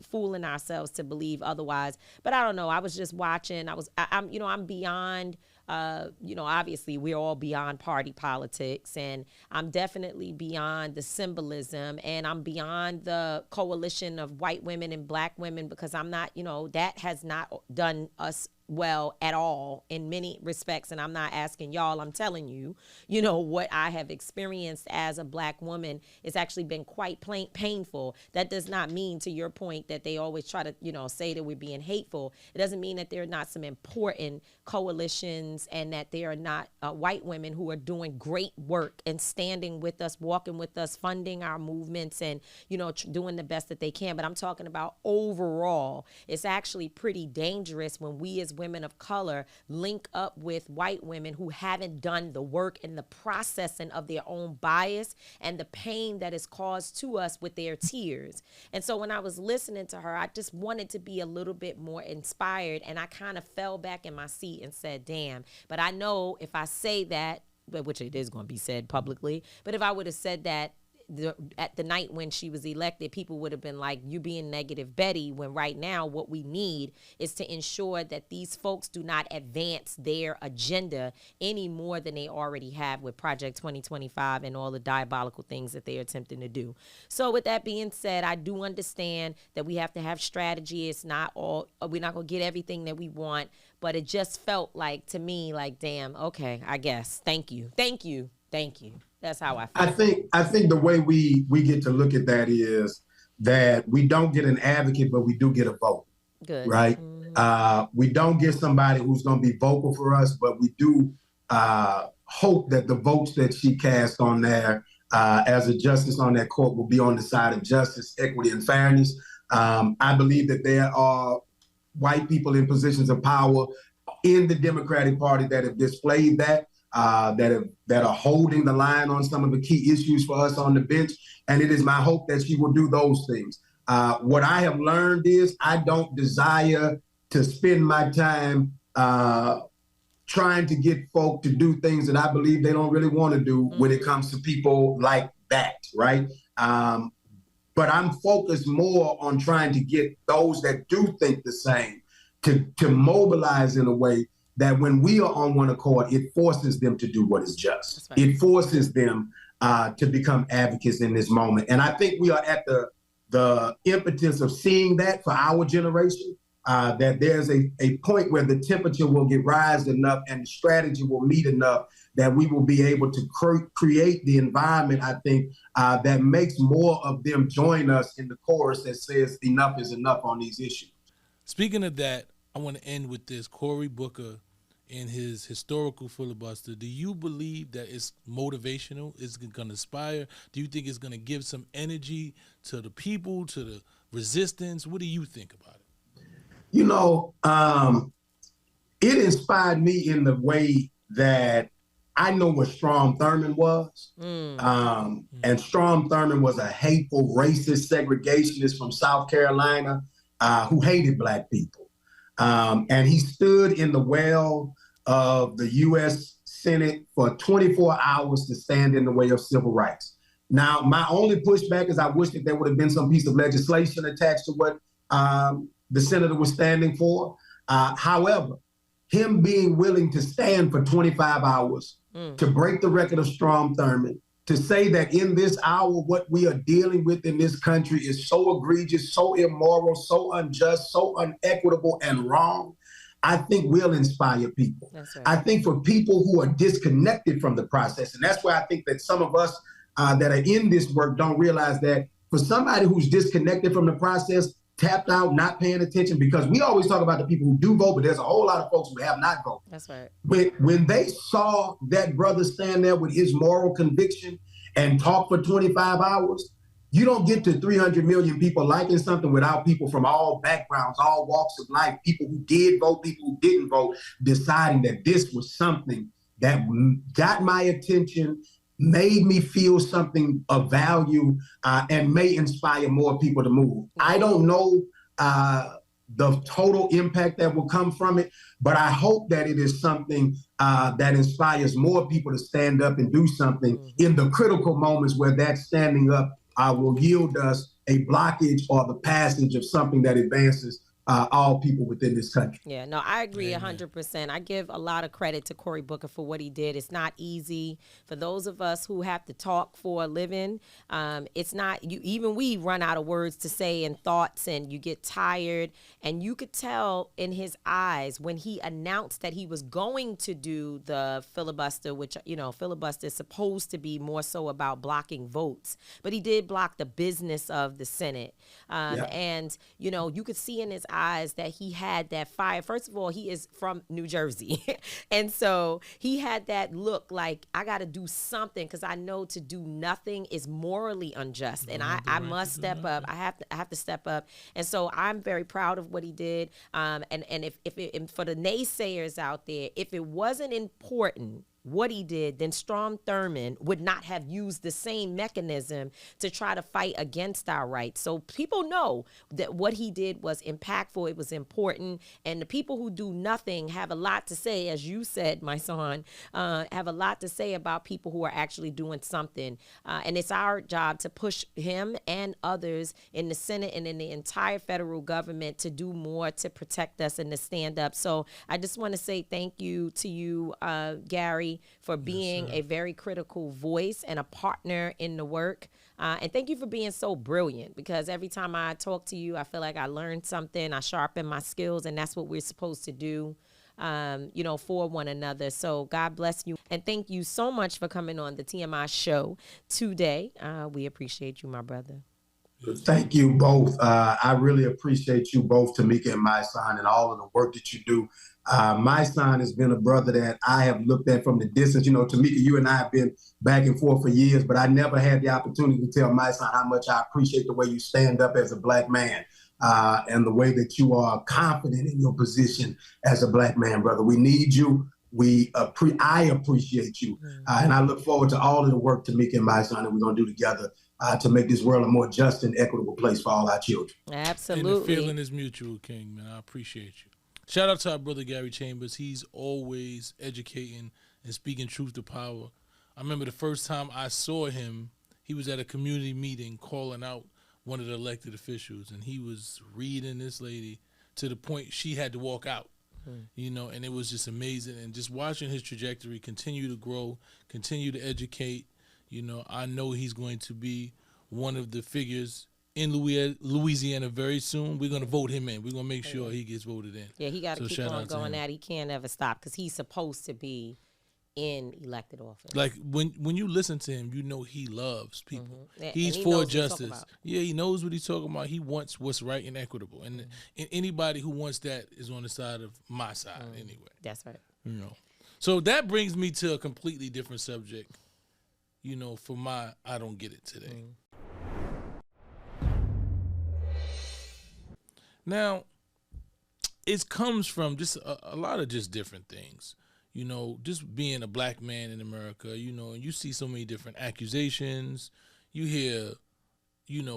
fooling ourselves to believe otherwise. But I don't know. I was just watching. I'm beyond. Obviously we're all beyond party politics, and I'm definitely beyond the symbolism, and I'm beyond the coalition of white women and Black women, because I'm not, that has not done us well at all in many respects. And I'm not asking y'all, I'm telling you, what I have experienced as a Black woman, it's actually been quite painful. That does not mean, to your point, that they always try to, say that we're being hateful. It doesn't mean that there are not some important coalitions and that there are not white women who are doing great work and standing with us, walking with us, funding our movements, and, doing the best that they can. But I'm talking about overall, it's actually pretty dangerous when we as women of color link up with white women who haven't done the work and the processing of their own bias and the pain that is caused to us with their tears. And so when I was listening to her, I just wanted to be a little bit more inspired, and I kind of fell back in my seat and said, damn. But I know if I say that, which it is going to be said publicly, but if I would have said that, at the night when she was elected, people would have been like, you being negative Betty, when right now what we need is to ensure that these folks do not advance their agenda any more than they already have with Project 2025 and all the diabolical things that they are attempting to do. So with that being said, I do understand that we have to have strategy. It's not all, we're not going to get everything that we want, but it just felt like, to me, like, damn, okay, I guess. Thank you. That's how I feel. I think the way we get to look at that is that we don't get an advocate, but we do get a vote. Good. Right? Mm-hmm. We don't get somebody who's going to be vocal for us, but we do hope that the votes that she cast on there as a justice on that court will be on the side of justice, equity, and fairness. I believe that there are white people in positions of power in the Democratic Party that have displayed that are holding the line on some of the key issues for us on the bench. And it is my hope that she will do those things. What I have learned is I don't desire to spend my time trying to get folk to do things that I believe they don't really want to do when it comes to people like that, right? But I'm focused more on trying to get those that do think the same to mobilize in a way that when we are on one accord, it forces them to do what is just. Right. It forces them to become advocates in this moment. And I think we are at the impetus of seeing that for our generation, that there's a point where the temperature will get rise enough and the strategy will meet enough that we will be able to create the environment, I think, that makes more of them join us in the chorus that says enough is enough on these issues. Speaking of that, I want to end with this. Cory Booker in his historical filibuster, do you believe that it's motivational? Is it going to inspire? Do you think it's going to give some energy to the people, to the resistance? What do you think about it? You know, it inspired me in the way that I know what Strom Thurmond was. And Strom Thurmond was a hateful, racist segregationist from South Carolina who hated Black people. And he stood in the well of the U.S. Senate for 24 hours to stand in the way of civil rights. Now, my only pushback is I wish that there would have been some piece of legislation attached to what the senator was standing for. However, him being willing to stand for 25 hours to break the record of Strom Thurmond, to say that in this hour, what we are dealing with in this country is so egregious, so immoral, so unjust, so unequitable and wrong, I think will inspire people. That's right. I think for people who are disconnected from the process, and that's why I think that some of us that are in this work don't realize that for somebody who's disconnected from the process, tapped out, not paying attention, because we always talk about the people who do vote, but there's a whole lot of folks who have not voted. That's right. When they saw that brother stand there with his moral conviction and talk for 25 hours, you don't get to 300 million people liking something without people from all backgrounds, all walks of life, people who did vote, people who didn't vote, deciding that this was something that got my attention, made me feel something of value, and may inspire more people to move. I don't know the total impact that will come from it, but I hope that it is something that inspires more people to stand up and do something in the critical moments where that standing up will yield us a blockage or the passage of something that advances all people within this country. Yeah, no, I agree 100%. I give a lot of credit to Cory Booker for what he did. It's not easy for those of us who have to talk for a living. It's not, even we run out of words to say and thoughts, and you get tired. And you could tell in his eyes when he announced that he was going to do the filibuster, which, you know, filibuster is supposed to be more so about blocking votes. But he did block the business of the Senate. And, you know, you could see in his eyes that he had that fire. First of all, he is from New Jersey. And so he had that look like, I got to do something because I know to do nothing is morally unjust. And I must step up. I have to step up. And so I'm very proud of what he did. And if for the naysayers out there, if it wasn't important what he did, then Strom Thurmond would not have used the same mechanism to try to fight against our rights. So people know that what he did was impactful, it was important, and the people who do nothing have a lot to say, as you said, Mysonne, have a lot to say about people who are actually doing something. And it's our job to push him and others in the Senate and in the entire federal government to do more to protect us and to stand up. So I just want to say thank you to you, Gary, for being a very critical voice and a partner in the work. And thank you for being so brilliant, because every time I talk to you, I feel like I learned something, I sharpen my skills, and that's what we're supposed to do, for one another. So God bless you. And thank you so much for coming on the TMI show today. We appreciate you, my brother. Thank you both. I really appreciate you both, Tamika and Mysonne, and all of the work that you do. Mysonne has been a brother that I have looked at from the distance. You know, Tamika, you and I have been back and forth for years, but I never had the opportunity to tell Mysonne how much I appreciate the way you stand up as a Black man, and the way that you are confident in your position as a Black man, brother. We need you. I appreciate you. And I look forward to all of the work Tamika and Mysonne that we're going to do together to make this world a more just and equitable place for all our children. Absolutely. And the feeling is mutual, King, man. I appreciate you. Shout out to our brother Gary Chambers. He's always educating and speaking truth to power. I remember the first time I saw him, he was at a community meeting calling out one of the elected officials, and he was reading this lady to the point she had to walk out. And it was just amazing. And just watching his trajectory continue to grow, continue to educate, I know he's going to be one of the figures in Louisiana very soon. We're going to vote him in. We're going to make sure he gets voted in. Yeah, he got to keep on going at it. He can't ever stop, because he's supposed to be in elected office. Like when you listen to him, he loves people. He's for justice. Yeah, he knows what he's talking about. He wants what's right and equitable. And anybody who wants that is on the side of my side anyway. That's right. So that brings me to a completely different subject. For my I don't get it today. Now, it comes from just a lot of just different things. Just being a Black man in America, and you see so many different accusations. You hear,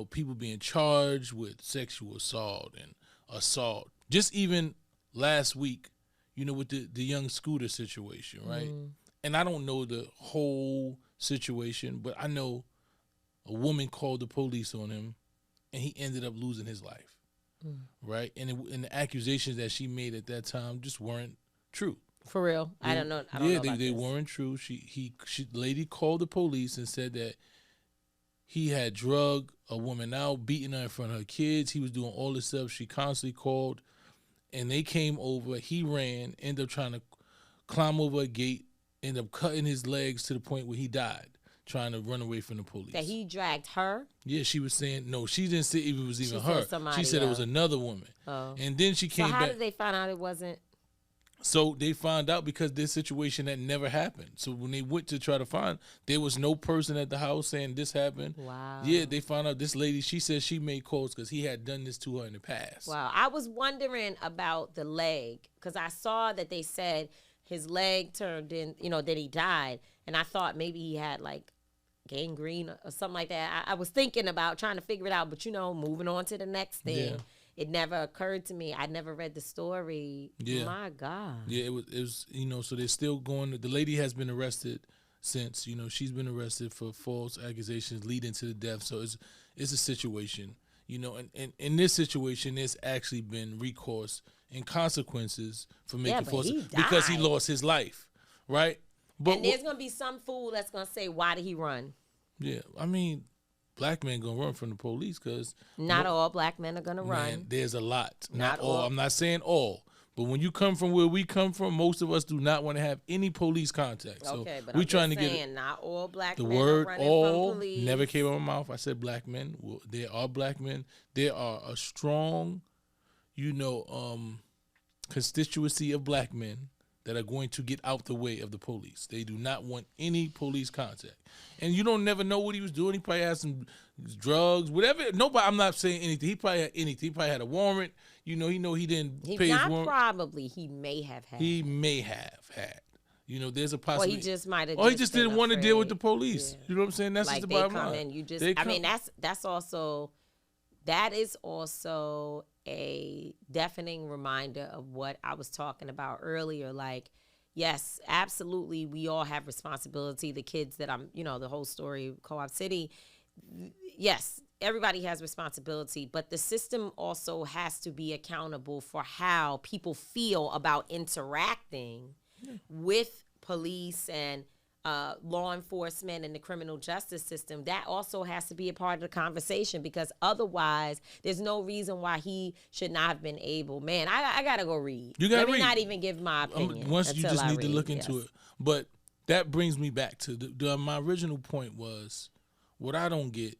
people being charged with sexual assault and assault. Just even last week, with the young Scooter situation, right? And I don't know the whole situation, but I know a woman called the police on him, and he ended up losing his life, right? And the accusations that she made at that time just weren't true. For real? I don't know. They weren't true. The lady called the police and said that he had drugged a woman out, beating her in front of her kids. He was doing all this stuff. She constantly called, and they came over. He ran, ended up trying to climb over a gate, ended up cutting his legs to the point where he died, trying to run away from the police. That he dragged her? Yeah, she was saying, no, she didn't say it was even her. She said it was another woman. Oh. And then she came back. So how did they find out it wasn't? So they found out because this situation had never happened. So when they went to try to find, there was no person at the house saying this happened. Wow. Yeah, they found out this lady, she said she made calls because he had done this to her in the past. Wow. I was wondering about the leg, because I saw that they said his leg turned in, that he died. And I thought maybe he had like gangrene or something like that. I was thinking about trying to figure it out, but moving on to the next thing. Yeah. It never occurred to me. I never read the story. Yeah. My God. Yeah, it was so they're still going. The lady has been arrested since, she's been arrested for false accusations leading to the death. So it's a situation, and in this situation, there's actually been recourse and consequences for making false, because he lost his life, right? But and there's going to be some fool that's going to say, why did he run? Yeah, I mean, Black men gonna run from the police because not all Black men are gonna run. There's a lot. Not all. I'm not saying all, but when you come from where we come from, most of us do not want to have any police contact. So okay, but we're I'm trying just to saying, get not all Black the men word are running all from police. Never came out of my mouth. I said Black men. Well, there are Black men. There are a strong, constituency of Black men that are going to get out the way of the police. They do not want any police contact. And you don't never know what he was doing. He probably had some drugs, whatever. Nobody, I'm not saying anything. He probably had anything. He probably had a warrant. He didn't pay his warrant. Probably, he may have had. He may have had. You know, there's a possibility. Or he just might have. Or he just didn't want to deal with the police. Yeah. You know what I'm saying? That's like just the bottom line. And you just. I mean, that is also a deafening reminder of what I was talking about earlier. Like, yes, absolutely, we all have responsibility. The kids that the whole story, Co-op City, yes, everybody has responsibility, but the system also has to be accountable for how people feel about interacting with police and law enforcement and the criminal justice system. That also has to be a part of the conversation, because otherwise there's no reason why he should not have been able. Man, I gotta go read. You gotta read. Let me not even give my opinion. Once you just need to look into it. But that brings me back to my original point was, what I don't get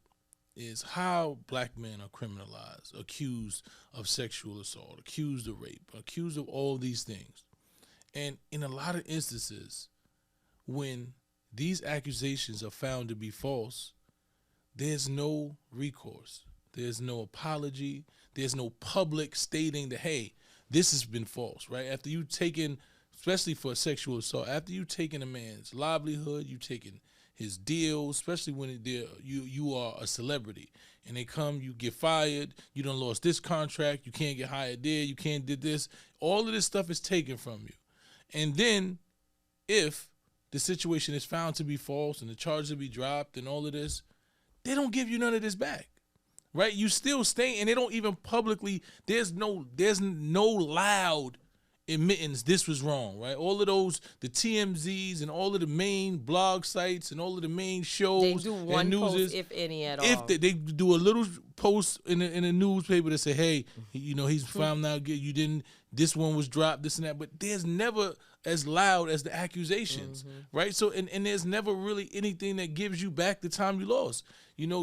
is how black men are criminalized, accused of sexual assault, accused of rape, accused of all these things. And in a lot of instances, when these accusations are found to be false, there's no recourse. There's no apology. There's no public stating that, hey, this has been false, right? After you taken, especially for sexual assault, after you taken a man's livelihood, you taken his deal, especially when you are a celebrity, and they come, you get fired, you done lost this contract, you can't get hired there, you can't do this. All of this stuff is taken from you. And then if the situation is found to be false and the charges will be dropped and all of this, they don't give you none of this back, right? You still stay, and they don't even publicly, there's no loud admittance this was wrong, right? All of those, the TMZs and all of the main blog sites and all of the main shows, they do one and post, newses, if any at all. If they do a little post in a newspaper that say, hey, he's found out you didn't, this one was dropped, this and that, but there's never as loud as the accusations, right? So, and there's never really anything that gives you back the time you lost,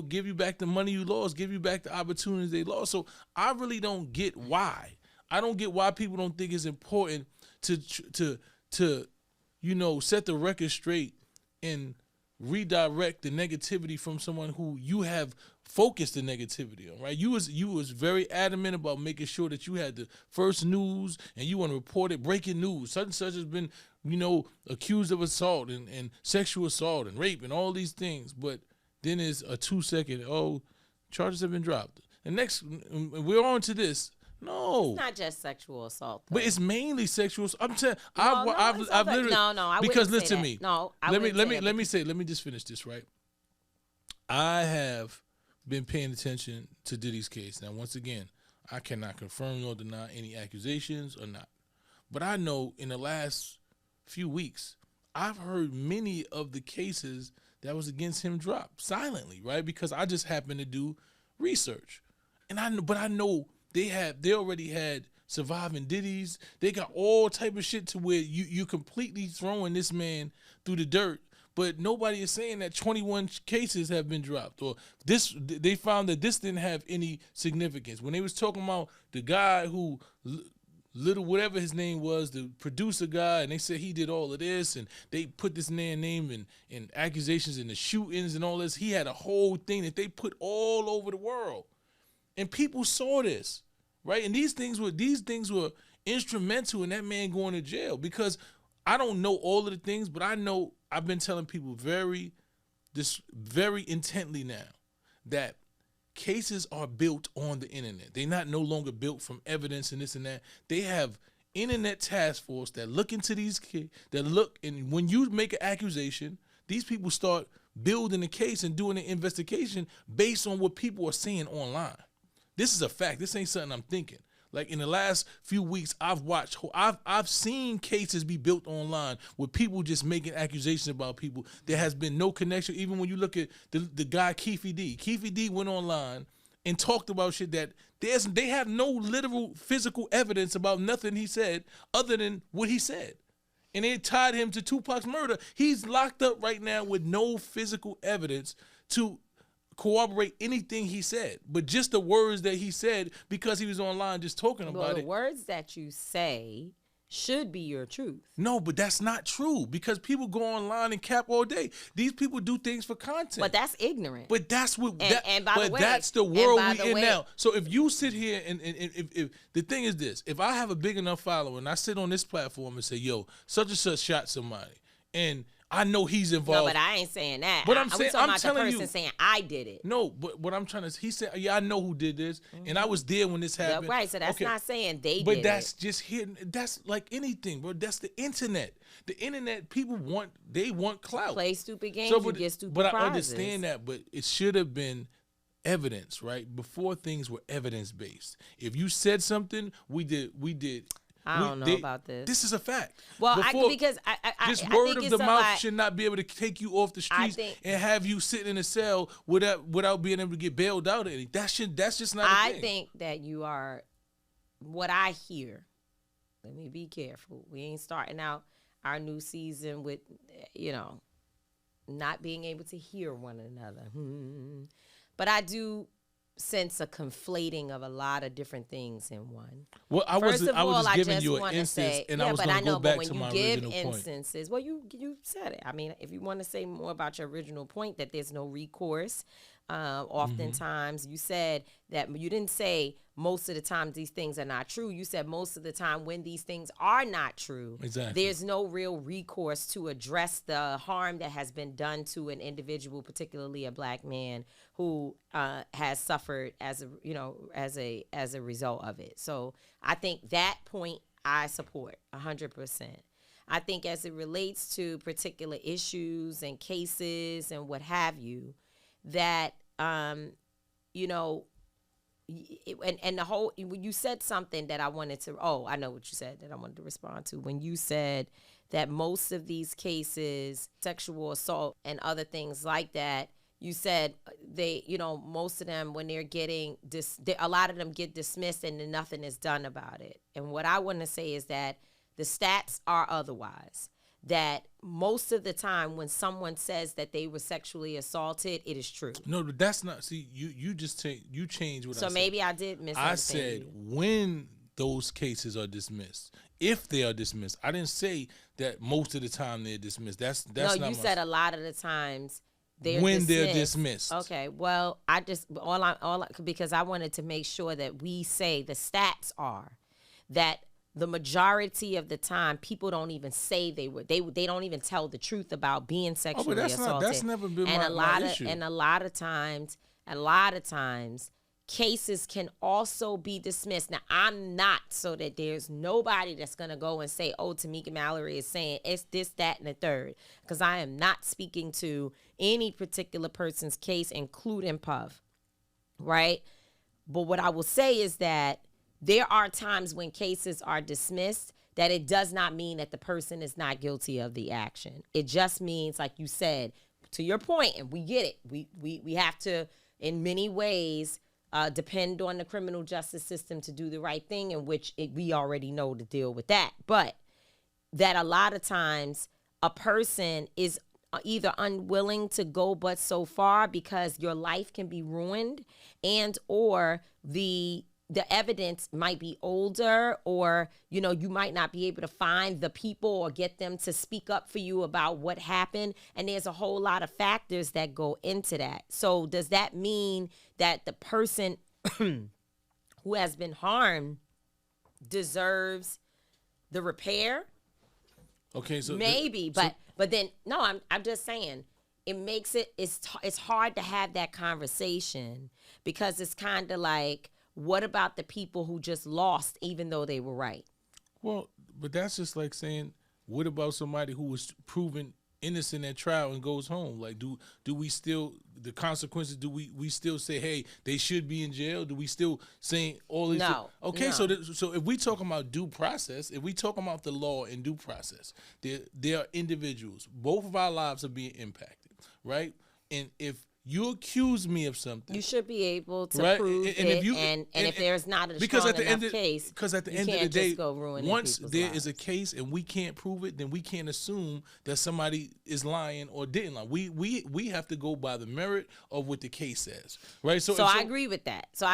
give you back the money you lost, give you back the opportunities they lost. So I really don't get why. I don't get why people don't think it's important to set the record straight and redirect the negativity from someone who you have focused the negativity on, right? You was very adamant about making sure that you had the first news, and you want to report it, breaking news, such and such has been, accused of assault and sexual assault and rape and all these things. But then it's a 2-second, charges have been dropped. And next, we're on to this. No, it's not just sexual assault, though. But it's mainly sexual. I'm telling. I've literally I because listen to me. No, let me just finish this, right? I have been paying attention to Diddy's case. Now, once again, I cannot confirm nor deny any accusations or not, but I know in the last few weeks, I've heard many of the cases that was against him drop silently, right? Because I just happened to do research, and I know. They already had surviving Diddy's. They got all type of shit to where you completely throwing this man through the dirt. But nobody is saying that 21 cases have been dropped, or they found that this didn't have any significance. When they was talking about the guy who little whatever his name was, the producer guy, and they said he did all of this, and they put this man's name in accusations and the shootings and all this. He had a whole thing that they put all over the world. And people saw this, right? And these things were instrumental in that man going to jail, because I don't know all of the things, but I know I've been telling people very intently now that cases are built on the internet. They're not no longer built from evidence and this and that. They have internet task force that look into these kids, and when you make an accusation, these people start building a case and doing an investigation based on what people are saying online. This is a fact. This ain't something I'm thinking. Like in the last few weeks, I've seen cases be built online with people just making accusations about people. There has been no connection. Even when you look at the guy Keefe D. Keefe D went online and talked about shit that they have no literal physical evidence about nothing he said other than what he said. And they tied him to Tupac's murder. He's locked up right now with no physical evidence to corroborate anything he said, but just the words that he said because he was online just talking about it. The words that you say should be your truth. No, but that's not true because people go online and cap all day. These people do things for content. But that's ignorant. But that's what. And by the way, that's the world we in now. So if you sit here and if the thing is this, if I have a big enough following, and I sit on this platform and say, "Yo, such and such shot somebody," and I know he's involved. No, but I ain't saying that. But I'm saying, I'm telling the person saying I did it. No, but what I'm trying to, he said, yeah, I know who did this, and I was there when this happened. Yeah, right, so that's not saying they did it. But that's just hidden. That's like anything, bro. That's the internet. The internet, people want clout. Play stupid games, you get stupid prizes. But I understand that, but it should have been evidence, right? Before things were evidence-based. If you said something, we did. I don't know about this. This is a fact. Well, because just word of the mouth should not be able to take you off the streets and have you sitting in a cell without being able to get bailed out. That's just not a thing. I think that you are, what I hear, let me be careful. We ain't starting out our new season with, not being able to hear one another. But I do sense a conflating of a lot of different things in one. Well, I was just giving you an instance, and I was going to go back to my original point. Instances, well, you said it. I mean, if you want to say more about your original point, that there's no recourse. Oftentimes, you said that you didn't say most of the time these things are not true. You said most of the time when these things are not true, there's no real recourse to address the harm that has been done to an individual, particularly a black man who has suffered as a result of it. So I think that point I support 100%. I think as it relates to particular issues and cases and what have you, that and the whole, when you said something that I wanted to, I know what you said that I wanted to respond to. When you said that most of these cases, sexual assault and other things like that, you said most of them, when they're getting a lot of them get dismissed and then nothing is done about it. And what I want to say is that the stats are otherwise. That most of the time when someone says that they were sexually assaulted, it is true. No, that's not. See, you just you changed what I said. So maybe I did misunderstand. I said when those cases are dismissed, if they are dismissed. I didn't say that most of the time they're dismissed. That's no. Not you said a lot of the times they're dismissed. Okay. Well, I just because I wanted to make sure that we say the stats are that the majority of the time, people don't even say they were. They don't even tell the truth about being sexually assaulted. That's never been my issue. And a lot of times, cases can also be dismissed. Now, I'm not so that there's nobody that's going to go and say, oh, Tamika Mallory is saying it's this, that, and the third. Because I am not speaking to any particular person's case, including Puff. Right? But what I will say is that there are times when cases are dismissed that it does not mean that the person is not guilty of the action. It just means, like you said, to your point, and we get it. We have to, in many ways, depend on the criminal justice system to do the right thing, in which we already know to deal with that. But that a lot of times a person is either unwilling to go but so far because your life can be ruined, and or the evidence might be older, or, you might not be able to find the people or get them to speak up for you about what happened. And there's a whole lot of factors that go into that. So does that mean that the person who has been harmed deserves the repair? Okay, so maybe, but then no, I'm just saying it makes it's hard to have that conversation, because it's kind of like, what about the people who just lost even though they were right? Well, but that's just like saying, what about somebody who was proven innocent at trial and goes home? Like, do we still, the consequences, do we still say, hey, they should be in jail? Do we still say all this? No. Okay, no. So if we talking about due process, if we talking about the law and due process, there are individuals. Both of our lives are being impacted, right? And if you accuse me of something. You should be able to prove it, and if there's not a strong enough case, because at the end of the day, once there is a case and we can't prove it, then we can't assume that somebody is lying or didn't lie. We have to go by the merit of what the case says, right? So I agree with that. Okay. So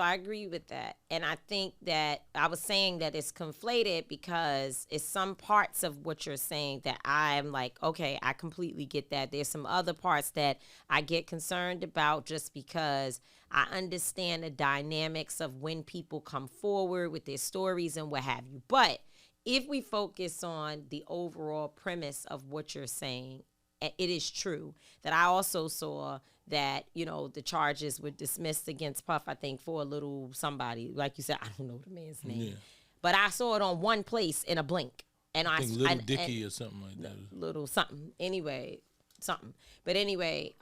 I agree with that, and I think that I was saying that it's conflated because it's some parts of what you're saying that I'm like, okay, I completely get that. There's some other parts that I get concerned about just because I understand the dynamics of when people come forward with their stories and what have you. But if we focus on the overall premise of what you're saying, it is true that I also saw that, the charges were dismissed against Puff, I think, for a little somebody. Like you said, I don't know the man's name. Yeah. But I saw it on one place in a blink. And I think Little Dicky or something like that. Little something. Anyway. Something, but anyway,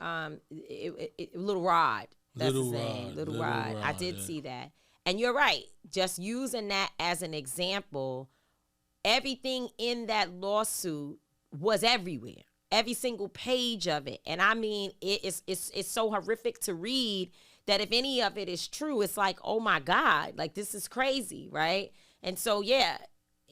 Little Rod. That's his name. Little Rod. I did see that, and you're right. Just using that as an example, everything in that lawsuit was everywhere. Every single page of it, and I mean, it's so horrific to read that if any of it is true, it's like, oh my God, like this is crazy, right? And so yeah.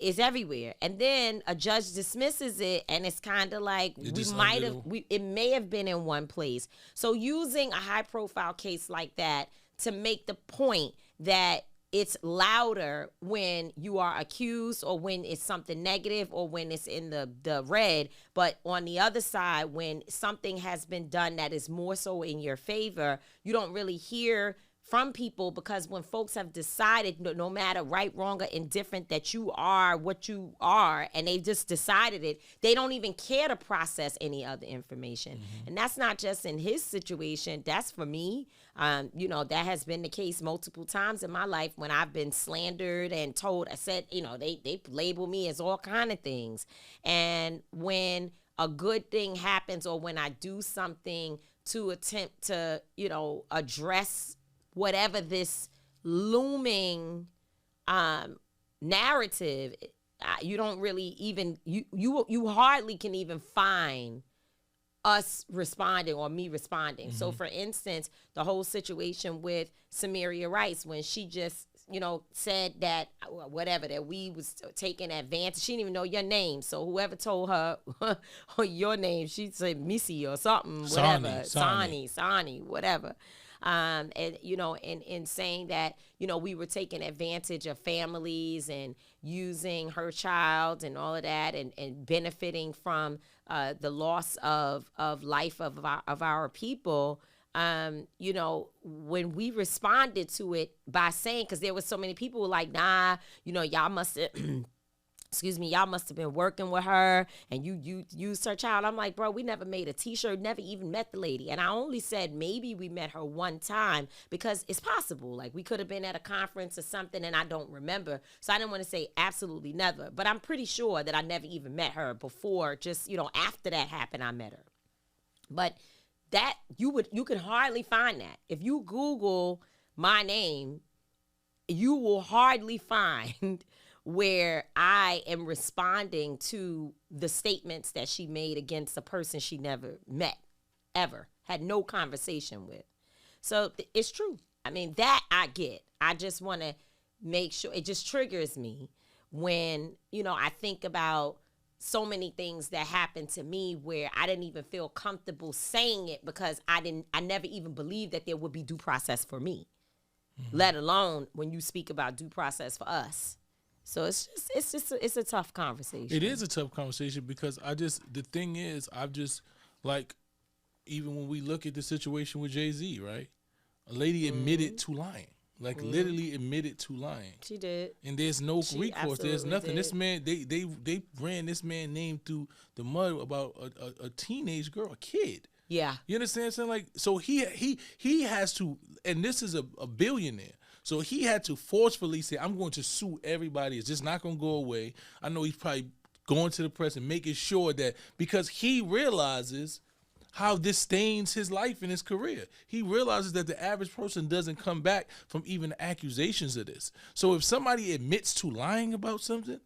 It's everywhere, and then a judge dismisses it, and it's kind of like it may have been in one place. So using a high-profile case like that to make the point that it's louder when you are accused or when it's something negative or when it's in the red, but on the other side, when something has been done that is more so in your favor, you don't really hear from people, because when folks have decided, no matter right, wrong, or indifferent, that you are what you are, and they've just decided it, they don't even care to process any other information. Mm-hmm. And that's not just in his situation. That's for me. That has been the case multiple times in my life when I've been slandered and told, I said, they label me as all kind of things. And when a good thing happens, or when I do something to attempt to, address whatever this looming narrative, you don't really even, you hardly can even find us responding or me responding. Mm-hmm. So for instance, the whole situation with Samaria Rice, when she just, said that whatever, that we was taking advantage. She didn't even know your name. So whoever told her your name, she said Missy or something, whatever. Sani, whatever. And in saying that, we were taking advantage of families and using her child and all of that, and benefiting from the loss of life of our people. When we responded to it by saying, because there was so many people who were like, nah, y'all must have y'all must have been working with her and you used her child. I'm like, bro, we never made a t-shirt, never even met the lady. And I only said maybe we met her one time because it's possible. Like, we could have been at a conference or something and I don't remember. So I didn't want to say absolutely never. But I'm pretty sure that I never even met her before. Just, after that happened, I met her. But that, you can hardly find that. If you Google my name, you will hardly find where I am responding to the statements that she made against a person she never met, ever, had no conversation with. So it's true. I mean, that I get. I just want to make sure, it just triggers me when, I think about so many things that happened to me where I didn't even feel comfortable saying it because I never even believed that there would be due process for me, let alone when you speak about due process for us. So it's a tough conversation. It is a tough conversation because the thing is, I've just, like, even when we look at the situation with Jay-Z, right? A lady admitted to lying. Like, literally admitted to lying. She did. And there's no recourse. There's nothing. Did. This man, they ran this man name through the mud about a teenage girl, a kid. Yeah. You understand what I'm saying? Like, so he has to, and this is a billionaire. So he had to forcefully say, I'm going to sue everybody. It's just not going to go away. I know he's probably going to the press and making sure that, because he realizes how this stains his life and his career. He realizes that the average person doesn't come back from even accusations of this. So if somebody admits to lying about something,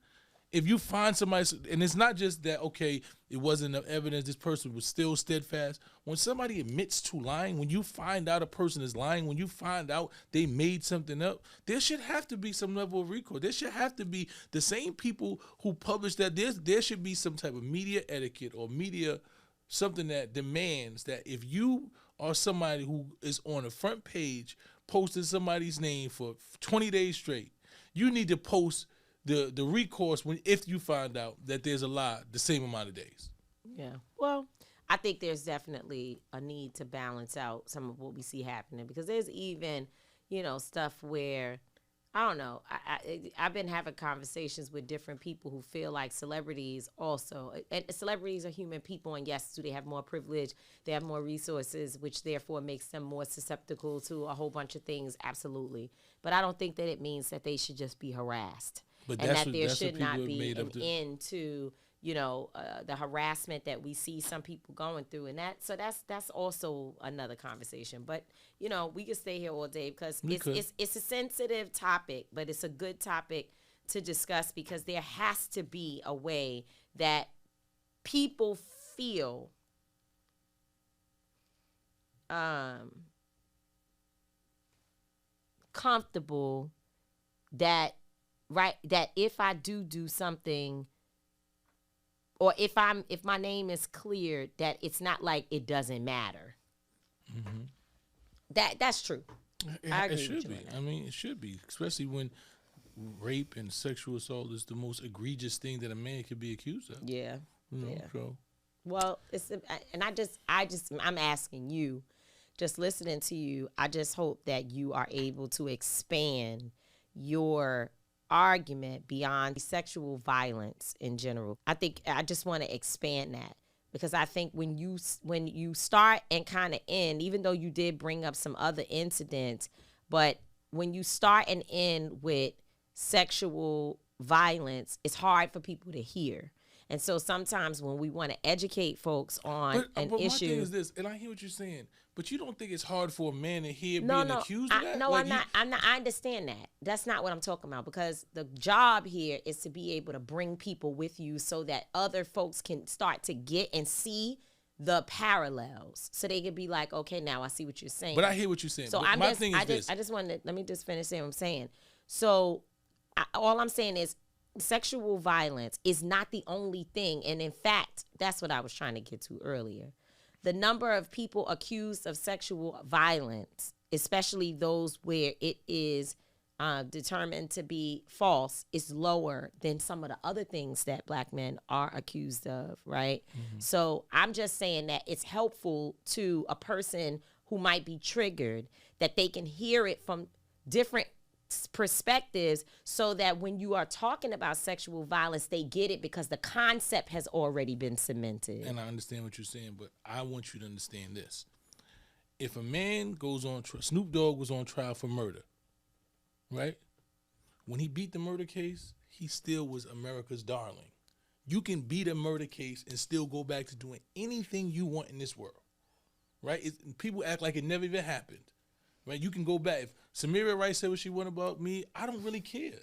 If you find somebody, and it's not just that, okay, it wasn't enough evidence, this person was still steadfast. When somebody admits to lying, when you find out a person is lying, when you find out they made something up, there should have to be some level of recourse. There should have to be the same people who publish that. There should be some type of media etiquette or media, something that demands that if you are somebody who is on the front page posting somebody's name for 20 days straight, you need to post the recourse if you find out that there's a lie the same amount of days. Yeah. Well, I think there's definitely a need to balance out some of what we see happening, because there's even, stuff where, I don't know, I've been having conversations with different people who feel like celebrities also, and celebrities are human people, and yes, do they have more privilege? They have more resources, which therefore makes them more susceptible to a whole bunch of things, absolutely. But I don't think that it means that they should just be harassed. But and that there should not be an end to, the harassment that we see some people going through, and that's also another conversation. But we could stay here all day because it's a sensitive topic, but it's a good topic to discuss, because there has to be a way that people feel comfortable that if I do something, or if my name is cleared, that it's not like it doesn't matter. Mm-hmm. That's true. I agree. It should be. I mean, it should be, especially when rape and sexual assault is the most egregious thing that a man could be accused of. Yeah. Yeah. So. Well, I'm asking you, just listening to you, I just hope that you are able to expand your argument beyond sexual violence in general. I just want to expand that, because I think when you start and kind of end, even though you did bring up some other incidents, but when you start and end with sexual violence, it's hard for people to hear. And so sometimes when we want to educate folks on an issue. My thing is this, and I hear what you're saying, but you don't think it's hard for a man to hear being accused of that? No, like I'm not. I understand that. That's not what I'm talking about, because the job here is to be able to bring people with you so that other folks can start to get and see the parallels, so they can be like, okay, now I see what you're saying. But I hear what you're saying. So I just wanted to, let me just finish saying what I'm saying. So all I'm saying is, sexual violence is not the only thing. And in fact, that's what I was trying to get to earlier. The number of people accused of sexual violence, especially those where it is determined to be false, is lower than some of the other things that Black men are accused of, right? Mm-hmm. So I'm just saying that it's helpful to a person who might be triggered, that they can hear it from different perspectives, so that when you are talking about sexual violence, they get it, because the concept has already been cemented. And I understand what you're saying, but I want you to understand this. If a man goes on Snoop Dogg was on trial for murder, right? When he beat the murder case, he still was America's darling. You can beat a murder case and still go back to doing anything you want in this world, right? People act like it never even happened. Right, you can go back. If Samira Rice said what she wanted about me, I don't really care.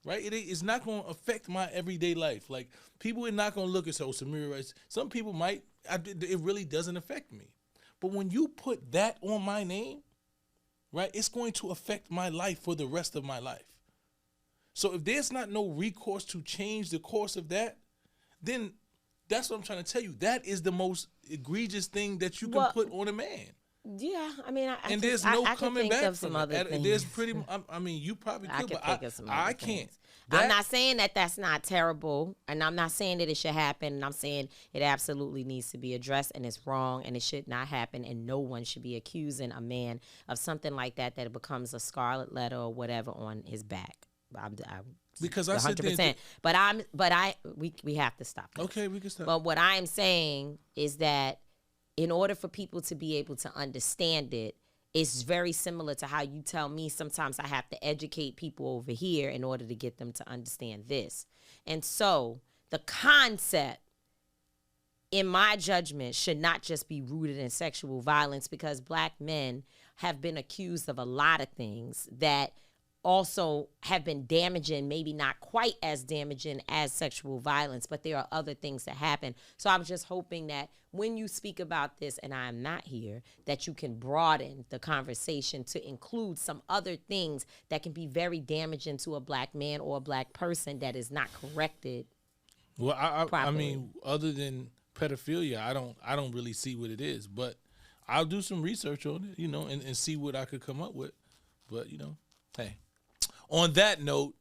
Right, it's not going to affect my everyday life. Like, people are not going to look and say, "Oh, Samira Rice." Some people might. It really doesn't affect me. But when you put that on my name, right, it's going to affect my life for the rest of my life. So if there's not no recourse to change the course of that, then that's what I'm trying to tell you. That is the most egregious thing that you can put on a man. Yeah, I mean, there's no coming back of some other things. There's pretty. I mean, you probably could, but I can't. I'm not saying that that's not terrible, and I'm not saying that it should happen. And I'm saying it absolutely needs to be addressed, and it's wrong, and it should not happen, and no one should be accusing a man of something like that it becomes a scarlet letter or whatever on his back. Because I 100%. We have to stop this. Okay, we can stop. But what I'm saying is that, in order for people to be able to understand it, it's very similar to how you tell me sometimes I have to educate people over here in order to get them to understand this. And so the concept, in my judgment, should not just be rooted in sexual violence, because Black men have been accused of a lot of things that also have been damaging, maybe not quite as damaging as sexual violence, but there are other things that happen. So I'm just hoping that when you speak about this, and I'm not here, that you can broaden the conversation to include some other things that can be very damaging to a black man or a black person that is not corrected. Well, I mean, other than pedophilia, I don't really see what it is, but I'll do some research on it, and see what I could come up with. But, hey. On that note,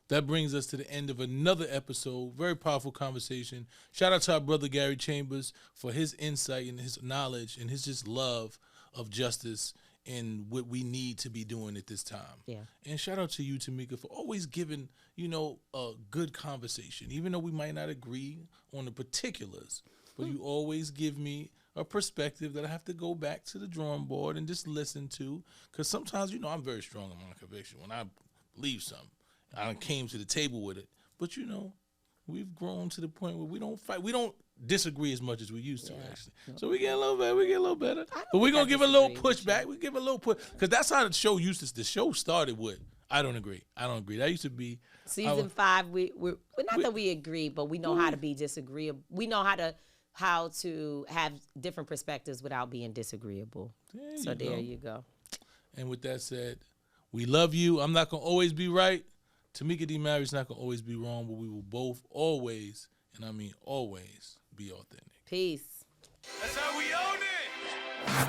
that brings us to the end of another episode. Very powerful conversation. Shout out to our brother Gary Chambers for his insight and his knowledge and his just love of justice and what we need to be doing at this time. Yeah. And shout out to you, Tamika, for always giving, a good conversation. Even though we might not agree on the particulars, but you always give me a perspective that I have to go back to the drawing board and just listen to. Because sometimes, I'm very strong in my conviction. When I believe something, I came to the table with it. But, we've grown to the point where we don't fight. We don't disagree as much as we used to, actually. So we get a little better. But we're going to give a little pushback. We give a little push. Because that's how the show the show started with, I don't agree. That used to be. Season 5, we're not that we agree, but we know how to be disagreeable. We know how to have different perspectives without being disagreeable. There you go. And with that said, we love you. I'm not going to always be right. Tamika D. Mary's not going to always be wrong, but we will both always, and I mean always, be authentic. Peace. That's how we own it.